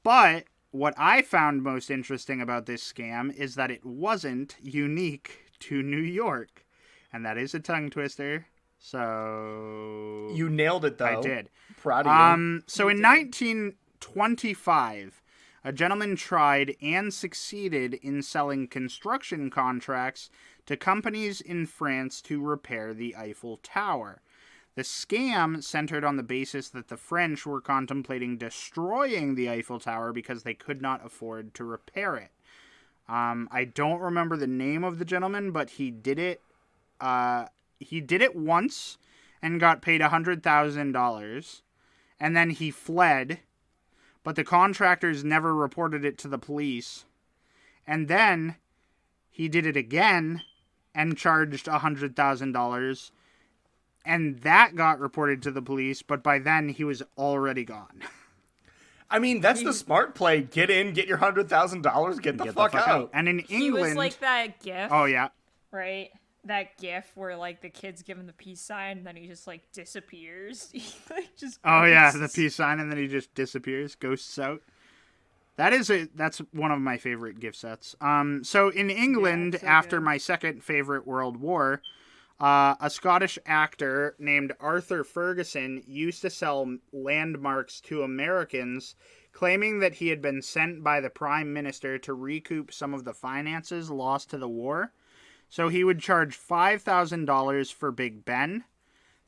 But what I found most interesting about this scam is that it wasn't unique to New York. And that is a tongue twister. So You nailed it, though. I did. Proud of you. So in 1925, a gentleman tried and succeeded in selling construction contracts to companies in France to repair the Eiffel Tower. The scam centered on the basis that the French were contemplating destroying the Eiffel Tower because they could not afford to repair it. I don't remember the name of the gentleman, but he did it. He did it once and got paid $100,000, and then he fled. But the contractors never reported it to the police, and then he did it again and charged $100,000. And that got reported to the police, but by then he was already gone. I mean, that's the smart play. Get in, get your $100,000, get the fuck out. And in He England, was like that gif, oh yeah, right? That gif where like the kids give him the peace sign and then he just like disappears. He like just oh yeah, ghosts. the peace sign, and then he just disappears, ghosts out. That's one of my favorite gift sets. So in England, so after good. my second favorite World War, a Scottish actor named Arthur Ferguson used to sell landmarks to Americans, claiming that he had been sent by the Prime Minister to recoup some of the finances lost to the war. So he would charge $5,000 for Big Ben,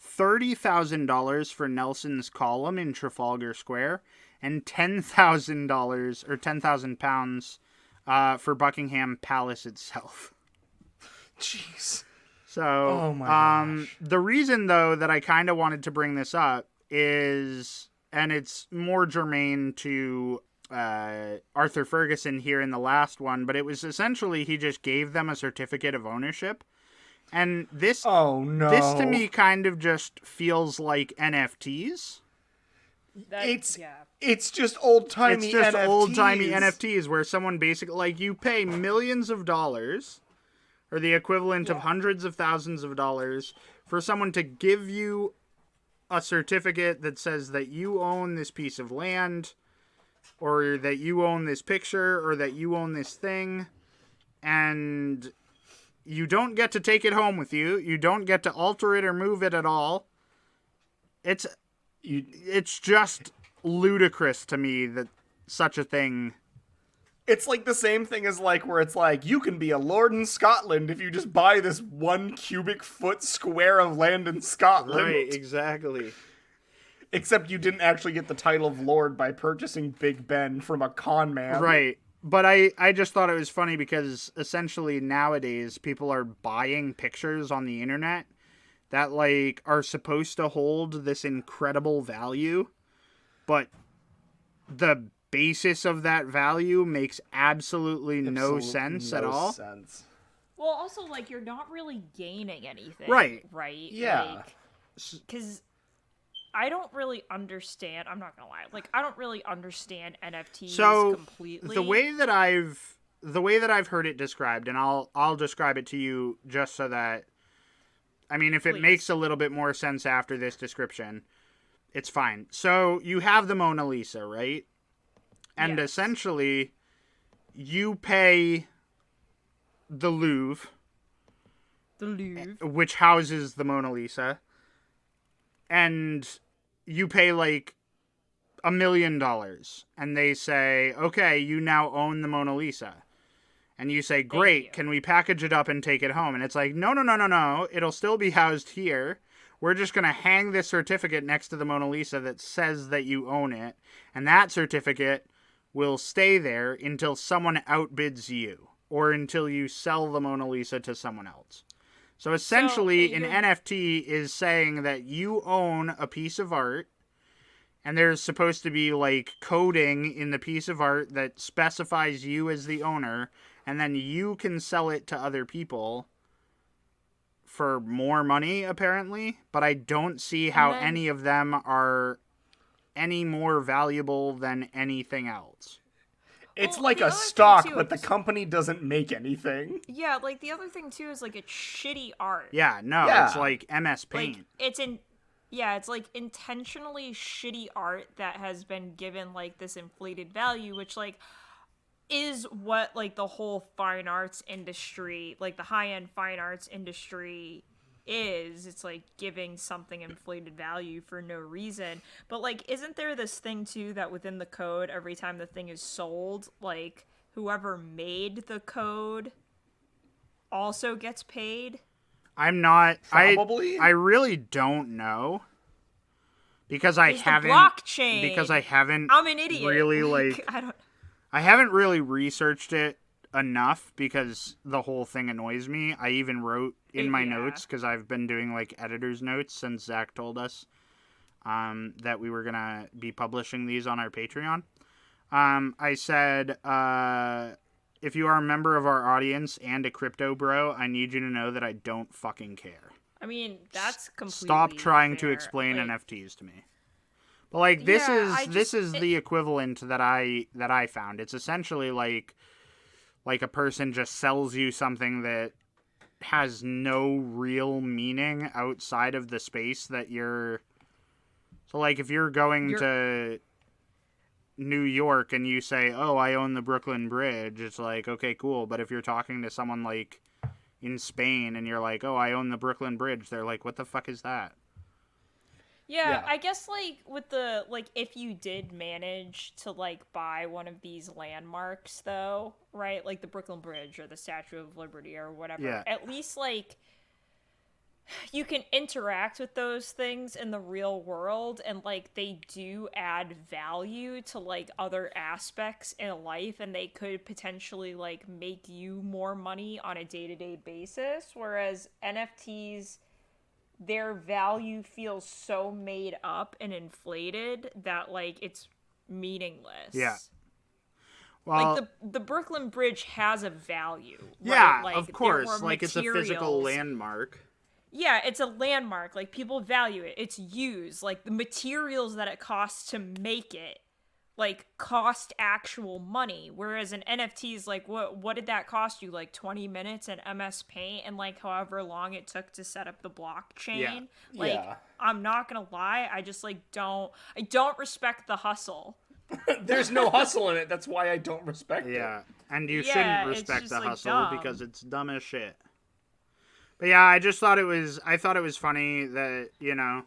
$30,000 for Nelson's column in Trafalgar Square, and $10,000 or £10,000 for Buckingham Palace itself. Jeez. So, Oh my gosh. the reason though that I kind of wanted to bring this up is, and it's more germane to Arthur Ferguson here in the last one, but it was essentially he just gave them a certificate of ownership, and this Oh no. this to me kind of just feels like NFTs. It's just old-timey It's just NFTs. old-timey NFTs where someone basically, like, you pay millions of dollars, or the equivalent of hundreds of thousands of dollars, for someone to give you a certificate that says that you own this piece of land, or that you own this picture, or that you own this thing, and You don't get to take it home with you. You don't get to alter it or move it at all. It's just ludicrous to me that such a thing. It's like the same thing as like where it's like you can be a lord in Scotland if you just buy this 1 cubic foot square of land in Scotland. Right, exactly. Except you didn't actually get the title of lord by purchasing Big Ben from a con man. Right. But I just thought it was funny because essentially nowadays people are buying pictures on the internet that like are supposed to hold this incredible value, but the basis of that value makes absolutely no sense at all. Sense. Well, also, like, you're not really gaining anything. Right. Right? Yeah. Because I don't really understand. I'm not going to lie. Like, I don't really understand NFTs completely. The way that I've heard it described, and I'll describe it to you just so that, I mean, if it makes a little bit more sense after this description, it's fine. So you have the Mona Lisa, right? And essentially, you pay the Louvre, which houses the Mona Lisa, and you pay like $1 million, and they say, okay, you now own the Mona Lisa. And you say, great, can we package it up and take it home? And it's like, no, it'll still be housed here. We're just going to hang this certificate next to the Mona Lisa that says that you own it, and that certificate will stay there until someone outbids you, or until you sell the Mona Lisa to someone else. So essentially, an NFT is saying that you own a piece of art, and there's supposed to be like coding in the piece of art that specifies you as the owner, and then you can sell it to other people for more money, apparently. But I don't see how any of them are any more valuable than anything else. It's like a stock, but the company doesn't make anything. Yeah, like the other thing too is like it's shitty art. Yeah, no, it's like MS Paint. Like, it's like intentionally shitty art that has been given like this inflated value, which like is what like the whole fine arts industry, like the high-end fine arts industry is. It's like giving something inflated value for no reason. But like, isn't there this thing too that within the code, every time the thing is sold, like whoever made the code also gets paid? I'm not probably. I really don't know because I haven't blockchain. Because I haven't. I'm an idiot. Really like I haven't really researched it enough because the whole thing annoys me. I even wrote in my notes because I've been doing like editor's notes since Zach told us that we were gonna be publishing these on our Patreon. I said, if you are a member of our audience and a crypto bro, I need you to know that I don't fucking care. I mean, that's completely Stop trying fair. to explain NFTs to me. But like this is the equivalent that I found. It's essentially like a person just sells you something that has no real meaning outside of the space that you're. So like if you're going to New York and you say, "Oh, I own the Brooklyn Bridge," it's like, okay, cool. But if you're talking to someone like in Spain and you're like, "Oh, I own the Brooklyn Bridge," they're like, "What the fuck is that?" Yeah, I guess like with the like if you did manage to like buy one of these landmarks though, right? Like the Brooklyn Bridge or the Statue of Liberty or whatever. At least like you can interact with those things in the real world, and like they do add value to like other aspects in life, and they could potentially like make you more money on a day-to-day basis, whereas NFTs, their value feels so made up and inflated that like it's meaningless. Yeah. Well, like the Brooklyn Bridge has a value. Yeah, right? Like, of course. Like it's a physical landmark. Yeah, it's a landmark. Like people value it. It's used. Like the materials that it costs to make it, like cost actual money. Whereas an NFT is like, what did that cost you? Like 20 minutes in MS Paint and like however long it took to set up the blockchain. Yeah. Like I'm not gonna lie, I just like don't respect the hustle. There's no hustle in it. That's why I don't respect it. Yeah, and you shouldn't respect just, the like, hustle dumb. because it's dumb as shit. But yeah, I thought it was funny that,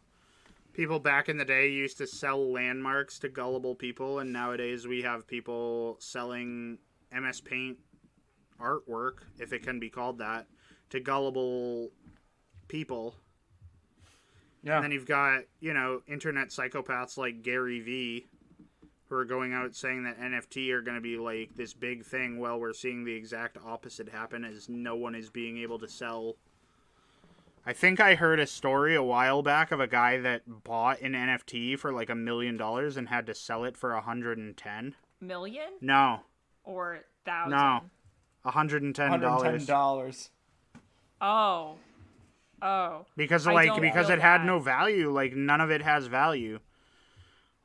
people back in the day used to sell landmarks to gullible people, and nowadays we have people selling MS Paint artwork, if it can be called that, to gullible people. Yeah. And then you've got, internet psychopaths like Gary Vee who are going out saying that NFT are going to be like this big thing, while we're seeing the exact opposite happen, as no one is being able to sell. I think I heard a story a while back of a guy that bought an NFT for like $1 million and had to sell it for 110. Million? No. Or thousand? No. $110. $110. Oh. Because it had no value. Like, none of it has value.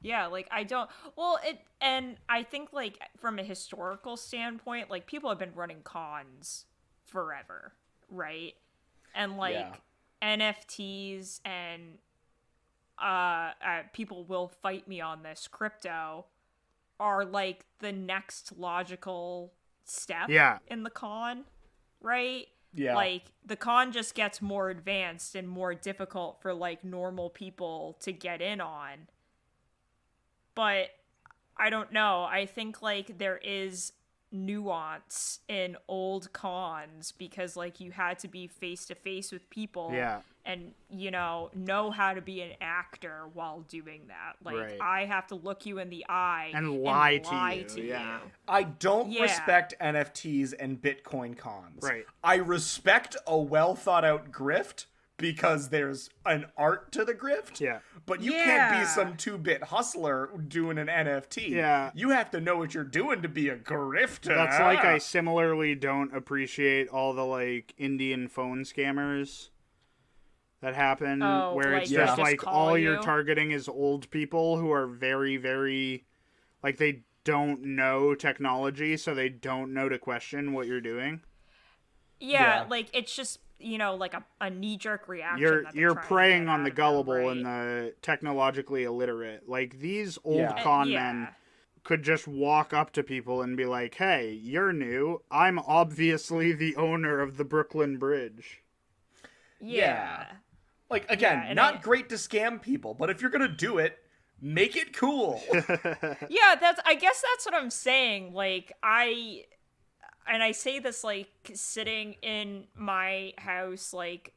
Yeah, like, I don't... Well, and I think, like, from a historical standpoint, like, people have been running cons forever, right? And, like, NFTs and people will fight me on this, crypto are, like, the next logical step in the con, right? Yeah. Like, the con just gets more advanced and more difficult for, like, normal people to get in on. But I don't know. I think, like, there is nuance in old cons because, like, you had to be face to face with people and, know how to be an actor while doing that. Like, I have to look you in the eye and lie to you. I don't respect NFTs and Bitcoin cons. Right. I respect a well thought out grift because there's an art to the grift. Yeah. But you can't be some 2-bit hustler doing an NFT. Yeah. You have to know what you're doing to be a grifter. That's like I similarly don't appreciate all the, like, Indian phone scammers that happen where like, it's just like all you're targeting is old people who are very, very, like, they don't know technology, so they don't know to question what you're doing. Yeah. Like, it's just, like a knee-jerk reaction. You're preying on the gullible and the technologically illiterate. Like, these old con men could just walk up to people and be like, hey, you're new. I'm obviously the owner of the Brooklyn Bridge. Yeah. Like, again, great to scam people, but if you're gonna do it, make it cool. I guess that's what I'm saying. Like, and I say this, like, sitting in my house, like,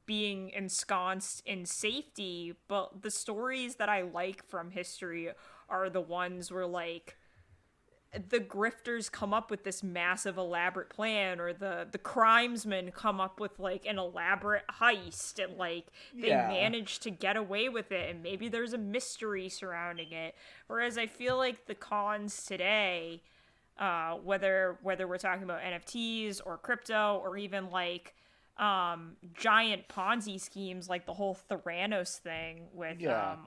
being ensconced in safety, but the stories that I like from history are the ones where, like, the grifters come up with this massive elaborate plan, or the crimesmen come up with, like, an elaborate heist, and, like, they manage to get away with it, and maybe there's a mystery surrounding it. Whereas I feel like the cons today... whether we're talking about NFTs or crypto or even like giant Ponzi schemes like the whole Theranos thing with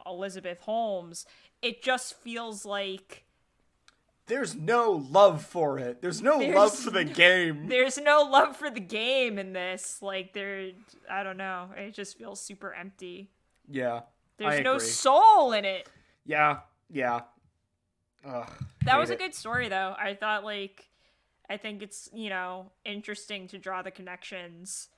Elizabeth Holmes, it just feels like there's no love for it. There's no love for the game. There's no love for the game in this. Like, I don't know. It just feels super empty. Yeah. There's no soul in it. Yeah. That was a good story, though. I thought, like, I think it's, interesting to draw the connections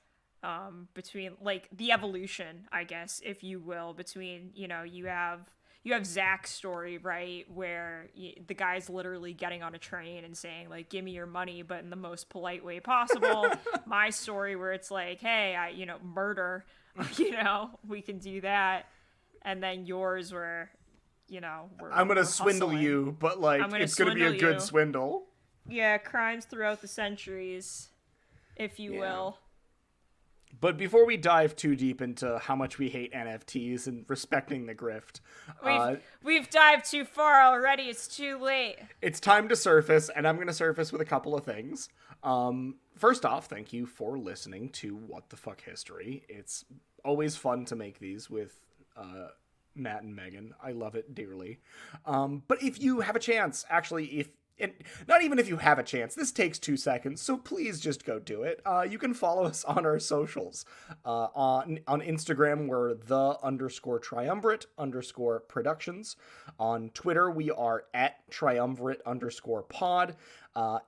between, like, the evolution, I guess, if you will, between, you have Zach's story, right, where the guy's literally getting on a train and saying, like, give me your money, but in the most polite way possible. My story where it's like, hey, murder, we can do that. And then yours where... I'm gonna swindle you, but like it's gonna be a good swindle. Yeah, crimes throughout the centuries, if you will. But before we dive too deep into how much we hate NFTs and respecting the grift, we've dived too far already. It's too late. It's time to surface, and I'm gonna surface with a couple of things. First off, thank you for listening to What the Fuck History. It's always fun to make these with Matt and Meghan. I love it dearly. But if you have a chance, actually, And not even if you have a chance. This takes 2 seconds, so please just go do it. You can follow us on our socials. On Instagram, we're _triumvirate_productions. On Twitter, we are at triumvirate_pod.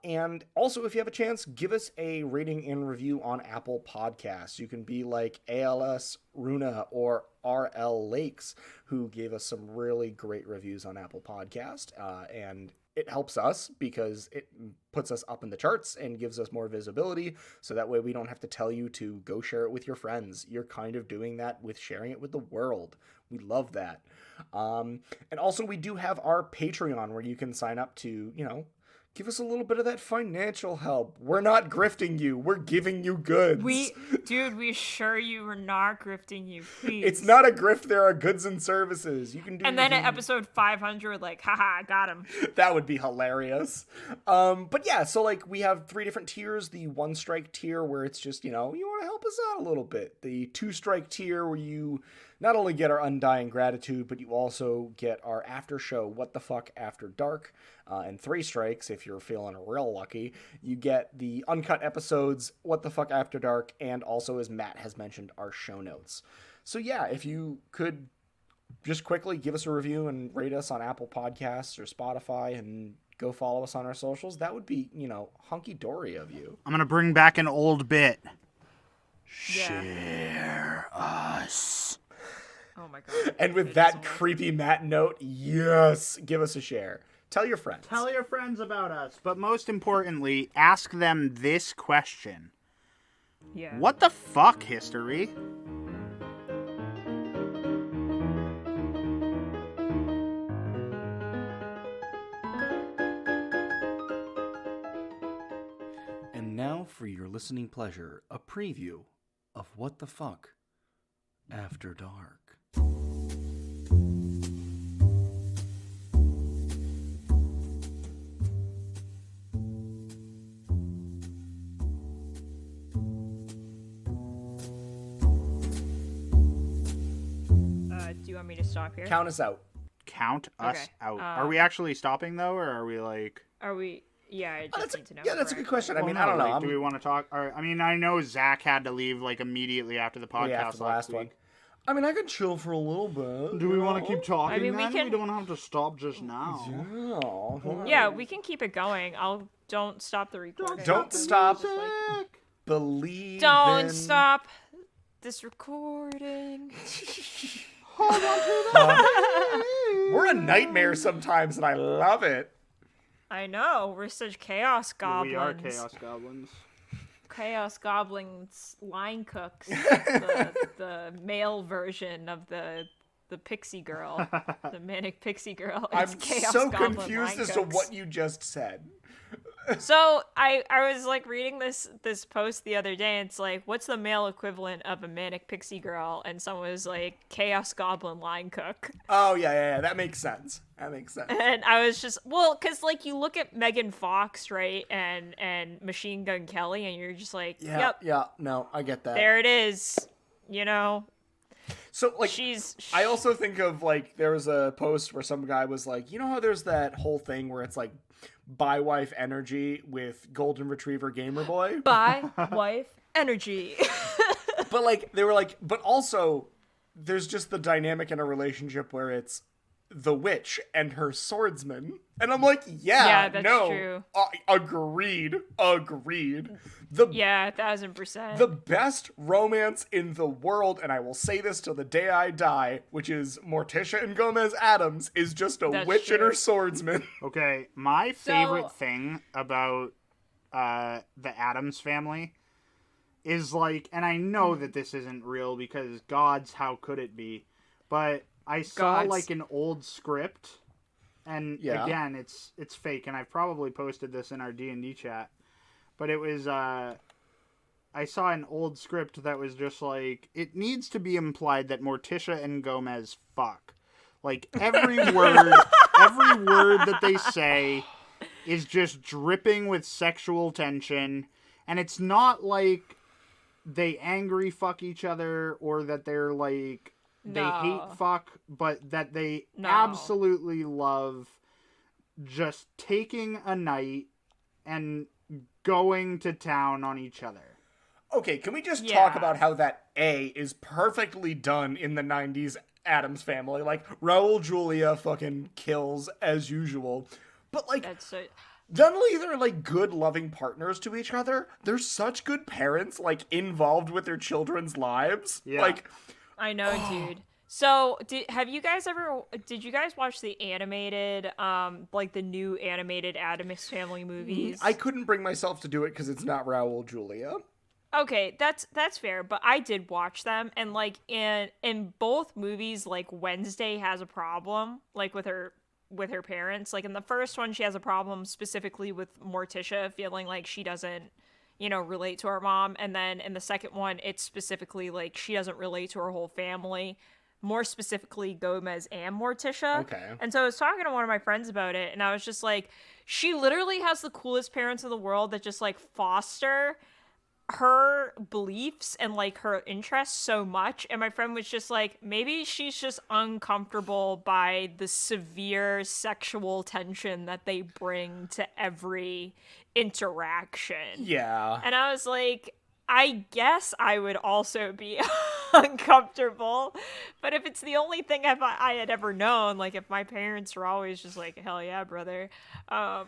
And also, if you have a chance, give us a rating and review on Apple Podcasts. You can be like ALS Runa or RL Lakes, who gave us some really great reviews on Apple Podcast. And it helps us because it puts us up in the charts and gives us more visibility. So that way we don't have to tell you to go share it with your friends. You're kind of doing that with sharing it with the world. We love that. And also we do have our Patreon where you can sign up to, give us a little bit of that financial help. We're not grifting you. We're giving you goods. We assure you we're not grifting you, please. It's not a grift. There are goods and services. You can do. And then at episode 500, haha, got him. That would be hilarious. But yeah, so we have 3 different tiers. The 1 strike tier where it's just, you want to help us out a little bit. The 2 strike tier where you not only get our undying gratitude, but you also get our after show, What the Fuck After Dark. And 3 strikes, if you're feeling real lucky, you get the uncut episodes, What the Fuck After Dark, and also, as Matt has mentioned, our show notes. So yeah, if you could just quickly give us a review and rate us on Apple Podcasts or Spotify and go follow us on our socials, that would be, hunky-dory of you. I'm going to bring back an old bit. Yeah. Share us. Oh my god. And with that creepy Matt note, yes, give us a share. Tell your friends. Tell your friends about us. But most importantly, ask them this question. Yeah. What the fuck, history? And now, for your listening pleasure, a preview of What the Fuck After Dark. Do you want me to stop here? Count us out. Count us Okay, out. Are we actually stopping, though, or are we Are we... Yeah, I just need to know. Yeah, that's a good question. I Well, mean, no, I don't know. do we want to talk? I know Zach had to leave immediately after the podcast after the last one. I mean, I could chill for a little bit. Do we want to keep talking? I mean, we can- don't have to stop just now. Yeah, we can keep it going. Don't stop the recording. Don't stop. Believe. Don't stop this recording. Hold on to that. We're a nightmare sometimes, and I love it. I know, we're such chaos goblins. We are chaos goblins. Chaos goblins, line cooks, the male version of the pixie girl, the manic pixie girl. It's I'm chaos so goblin confused line as cooks. to what you just said. So I was reading this post the other day, and it's what's the male equivalent of a manic pixie girl? And someone was like, chaos goblin line cook. Oh yeah, that makes sense. And I was just, because you look at Megan Fox, right, and Machine Gun Kelly, and you're just like, yep, no, I get that. there it is, So I also think of there was a post where some guy was like, how there's that whole thing where it's buy wife energy with golden retriever gamer boy, Buy wife energy. but they were but also there's just the dynamic in a relationship where it's the witch and her swordsman, and I'm Yeah, that's true. Agreed. Yeah, 1000%. The best romance in the world, and I will say this till the day I die, which is Morticia and Gomez Adams, is just a That's witch and true. her swordsman. Okay, my favorite thing about the Addams family is and I know that this isn't real because gods, how could it be? But I saw Gods. an old script, and again, it's fake, and I've probably posted this in our D&D chat. But it was I saw an old script that was just it needs to be implied that Morticia and Gomez fuck. Every word that they say is just dripping with sexual tension, and it's not they angry fuck each other or that they're they hate fuck, but that they absolutely love just taking a night and going to town on each other. Okay, can we just talk about how that A is perfectly done in the 90s Addams Family? Like, Raul Julia fucking kills as usual. But, like, That's so... not only are they, like, good, loving partners to each other, they're such good parents, like, involved with their children's lives. Yeah. Like... I know, dude. So, did you guys watch the animated, like the new animated Addams Family movies? I couldn't bring myself to do it because it's not Raul Julia. Okay, that's fair, but I did watch them, and like in both movies, like Wednesday has a problem, like with her parents. Like in the first one, she has a problem specifically with Morticia feeling like she doesn't, relate to her mom, and then in the second one, it's specifically like she doesn't relate to her whole family. More specifically, Gomez and Morticia. Okay. And so I was talking to one of my friends about it, and I was just like, she literally has the coolest parents in the world that just like foster her beliefs and like her interests so much. And my friend was just like, maybe she's just uncomfortable by the severe sexual tension that they bring to every interaction. Yeah. And I was like, I guess I would also be uncomfortable, but if it's the only thing I had ever known, like if my parents were always just like, hell yeah, brother, I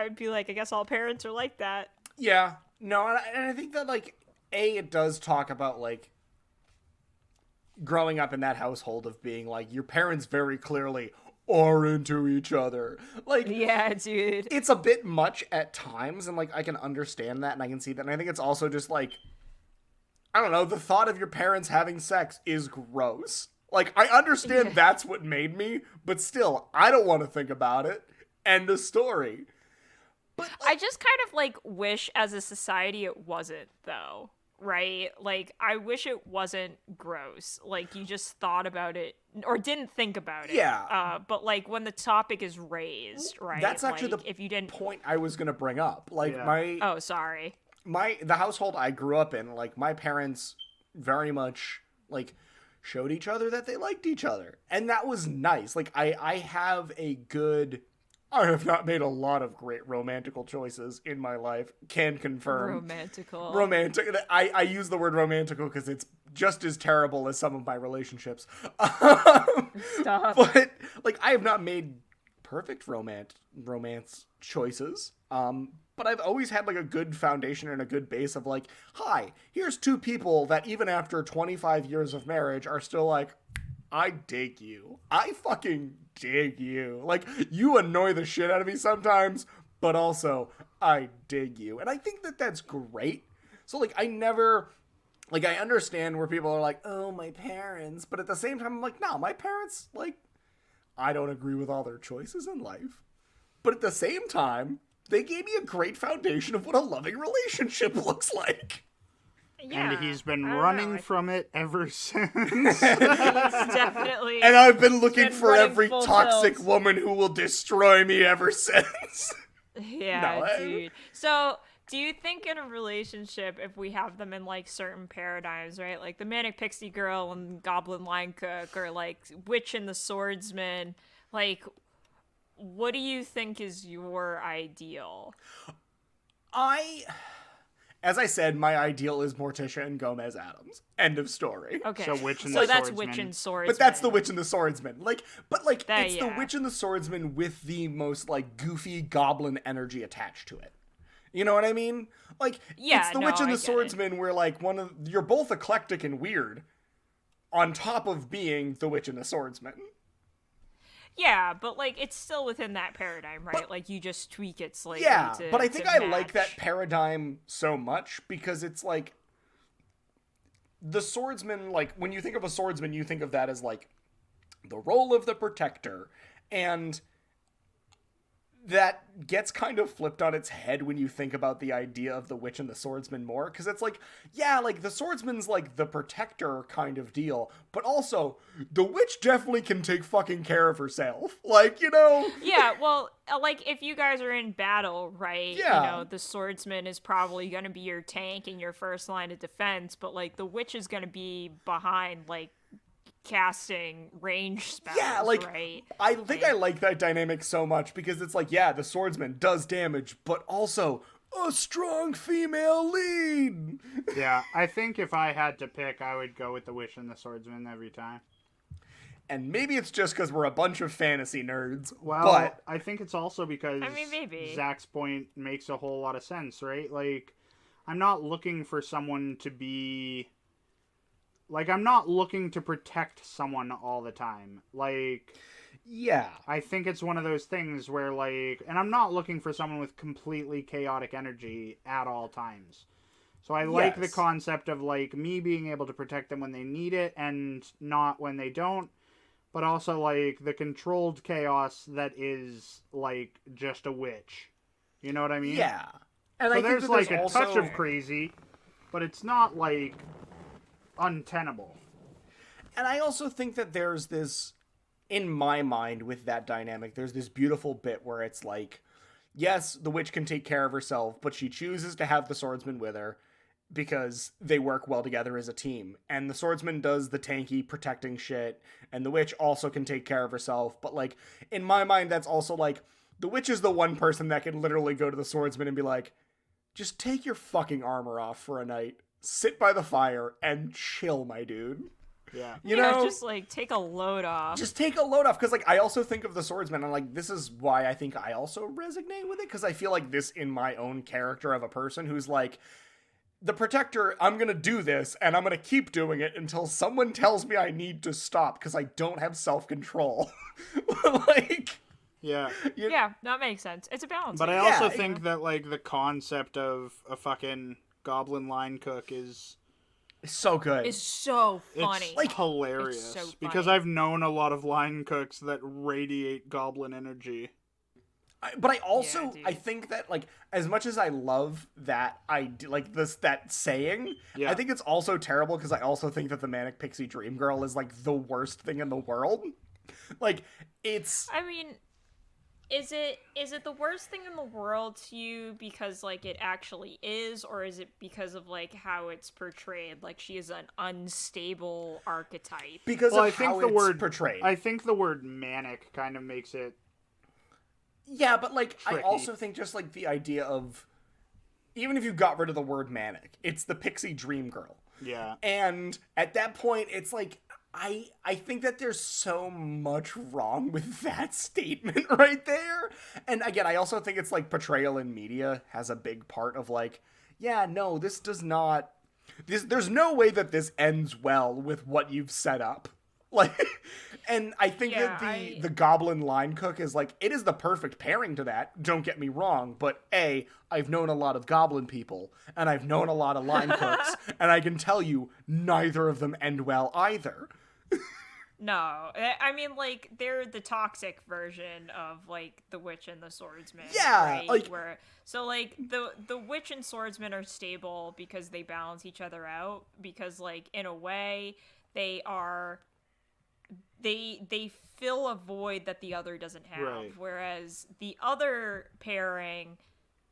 would be like, I guess all parents are like that. Yeah. No, and I think that, like, it does talk about, like, growing up in that household of being, like, your parents very clearly are into each other. Like, yeah, dude. It's a bit much at times, and, like, I can understand that, and I can see that, and I think it's also just, like, I don't know, the thought of your parents having sex is gross. Like, I understand that's what made me, but still, I don't want to think about it. End of story. But, I just kind of like wish as a society it wasn't, though, right? Like, I wish it wasn't gross. Like, you just thought about it or didn't think about it. Yeah. But like when the topic is raised, right? That's actually like, the if you didn't... point I was going to bring up. Like, Oh, sorry. The household I grew up in, like, my parents very much, like, showed each other that they liked each other. And that was nice. Like, I have not made a lot of great romantical choices in my life. Can confirm. Romantic. I use the word romantical because it's just as terrible as some of my relationships. Stop. But, like, I have not made perfect romance choices. But I've always had, like, a good foundation and a good base of, like, hi, here's two people that even after 25 years of marriage are still like, I dig you. I fucking dig you. Like, you annoy the shit out of me sometimes, but also, I dig you. And I think that that's great. So, like, I understand where people are like, oh, my parents. But at the same time, I'm like, no, my parents, like, I don't agree with all their choices in life. But at the same time, they gave me a great foundation of what a loving relationship looks like. Yeah, and he's been running from it ever since. He's definitely. And I've been looking for every full toxic tilt. woman who will destroy me ever since. Yeah, No, dude. So, do you think in a relationship, if we have them in like certain paradigms, right, like the Manic Pixie Girl and Goblin Line Cook, or like Witch and the Swordsman, like, what do you think is your ideal? As I said, my ideal is Morticia and Gomez Addams. End of story. Okay. So Witch and so the that's Swordsman. Witch and Swordsman. But that's the Witch and the Swordsman. It's yeah. the Witch and the Swordsman with the most, like, goofy goblin energy attached to it. You know what I mean? Like, Yeah, it's the no, Witch and I the get Swordsman where, like, you're both eclectic and weird on top of being the Witch and the Swordsman. Yeah, but like it's still within that paradigm, right? But, like you just tweak it slightly. Yeah, to, but I think to I match. like that paradigm so much because it's like the swordsman, like when you think of a swordsman, you think of that as like the role of the protector, and that gets kind of flipped on its head when you think about the idea of the witch and the swordsman more, because it's like, yeah, like the swordsman's like the protector kind of deal, but also the witch definitely can take fucking care of herself, like, you know. Yeah, well, like if you guys are in battle, right? Yeah. You know, the swordsman is probably going to be your tank and your first line of defense, but like the witch is going to be behind, like casting range spells, Yeah, like, right? I think I like that dynamic so much because it's like, yeah, the swordsman does damage, but also a strong female lead. Yeah, I think if I had to pick, I would go with the Witch and the Swordsman every time. And maybe it's just because we're a bunch of fantasy nerds, Well, but I think it's also because I mean, maybe. Zach's point makes a whole lot of sense, right? Like, I'm not looking for someone to be... Like, I'm not looking to protect someone all the time. Like... yeah. I think it's one of those things where, like... And I'm not looking for someone with completely chaotic energy at all times. So I like the Yes. concept of, like, me being able to protect them when they need it and not when they don't. But also, like, the controlled chaos that is, like, just a witch. You know what I mean? Yeah. And So I there's, think that like, a also... touch of crazy, but it's not, like, untenable. And I also think that there's this, in my mind, with that dynamic, there's this beautiful bit where it's like, yes, the witch can take care of herself, but she chooses to have the swordsman with her because they work well together as a team. And the swordsman does the tanky protecting shit, and the witch also can take care of herself. But, like, in my mind, that's also like, the witch is the one person that can literally go to the swordsman and be like, just take your fucking armor off for a night, sit by the fire, and chill, my dude. Yeah. You know? Just, like, take a load off. Just take a load off, because, like, I also think of the swordsman, and, like, this is why I think I also resonate with it, because I feel like this in my own character of a person who's like, the protector, I'm gonna do this, and I'm gonna keep doing it until someone tells me I need to stop, because I don't have self-control. Like... Yeah. Yeah, that makes sense. It's a balance. But I also Yeah, think that, like, the concept of a fucking goblin line cook is... It's so good. It's so funny. It's like hilarious. It's so funny. Because I've known a lot of line cooks that radiate goblin energy. But I also, Yeah, dude. I think that, like, as much as I love that, that saying, Yeah. I think it's also terrible because I also think that the Manic Pixie Dream Girl is, like, the worst thing in the world. Like, it's... I mean, is it the worst thing in the world to you because, like, it actually is, or is it because of, like, how it's portrayed? Like, she is an unstable archetype. Because Well, of I think how the it's word portrayed. I think the word manic kind of makes it... Yeah, but, like, I Tricky. also think just, like, the idea of... Even if you got rid of the word manic, it's the Pixie Dream Girl. Yeah. And at that point, it's like, I think that there's so much wrong with that statement right there. And again, I also think it's like portrayal in media has a big part of like, yeah, no, this does not... There's no way that this ends well with what you've set up. Like, and I think Yeah, that the goblin line cook is like, it is the perfect pairing to that, don't get me wrong, but A, I've known a lot of goblin people, and I've known a lot of line cooks, and I can tell you, neither of them end well either. No, I mean, like, they're the toxic version of, like, the witch and the swordsman. Yeah, right? like... So, like, the witch and swordsman are stable because they balance each other out, because, like, in a way, they are... They fill a void that the other doesn't have, Right. whereas the other pairing,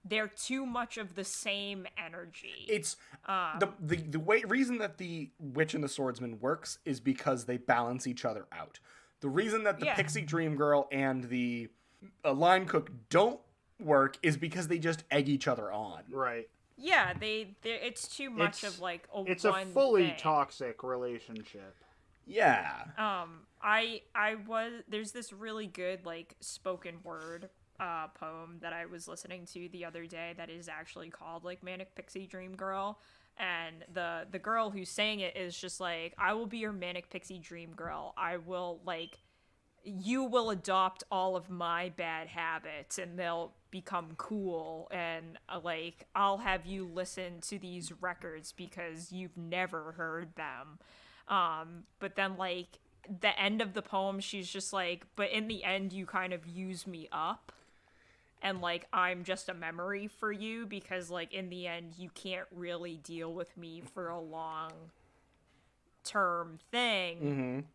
they're too much of the same energy. It's the reason that the witch and the swordsman works is because they balance each other out. The reason that the Yeah. Pixie Dream Girl and the line cook don't work is because they just egg each other on. Right. Yeah, it's too much It's- of like It's one a fully thing. toxic relationship. Yeah. There's this really good like spoken word poem that I was listening to the other day that is actually called like Manic Pixie Dream Girl, and the girl who's saying it is just like, I will be your Manic Pixie Dream Girl. I will like, you will adopt all of my bad habits and they'll become cool, and like I'll have you listen to these records because you've never heard them. But then like the end of the poem, she's just like, but in the end you kind of use me up, and like I'm just a memory for you because like in the end you can't really deal with me for a long term thing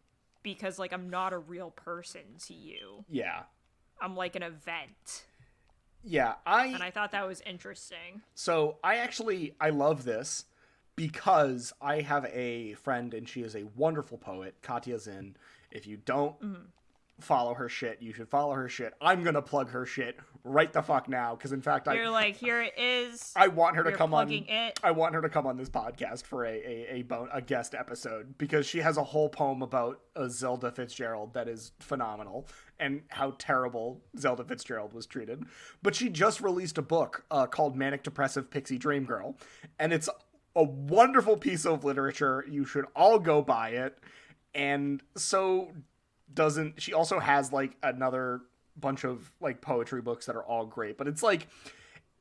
because like I'm not a real person to you. Yeah. I'm like an event. Yeah. And I thought that was interesting. So I love this. because I have a friend and she is a wonderful poet, Katya Zinn. If you don't follow her shit, you should follow her shit. I'm gonna plug her shit right the fuck now, because in fact You're like, here it is. I want her to You're come on. plugging it. I want her to come on this podcast for a guest episode, because she has a whole poem about Zelda Fitzgerald that is phenomenal and how terrible Zelda Fitzgerald was treated. But she just released a book called Manic Depressive Pixie Dream Girl, and it's a wonderful piece of literature. You should all go buy it. And so she also has like another bunch of like poetry books that are all great, but it's like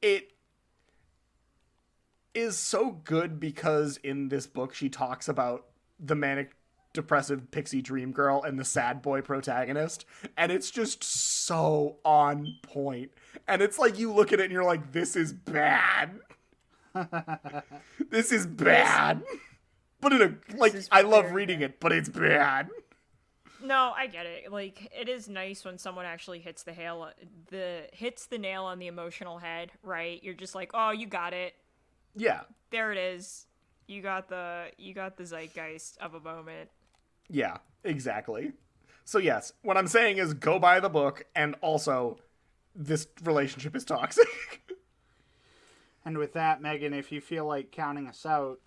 it is so good because in this book she talks about the manic depressive pixie dream girl and the sad boy protagonist, and it's just so on point. And it's like you look at it and you're like, this is bad. This is bad. But in a like, I love reading it, but it's bad. No, I get it. Like, it is nice when someone actually hits the nail on the emotional head, right? You're just like, oh, you got it. Yeah. There it is. You got the zeitgeist of a moment. Yeah, exactly. So yes, what I'm saying is go buy the book, and also this relationship is toxic. And with that, Megan, if you feel like counting us out,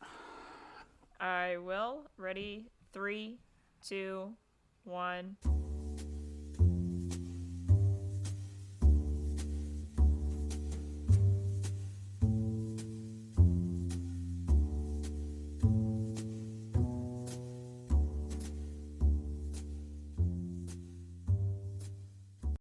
I will. Ready? 3, 2, 1.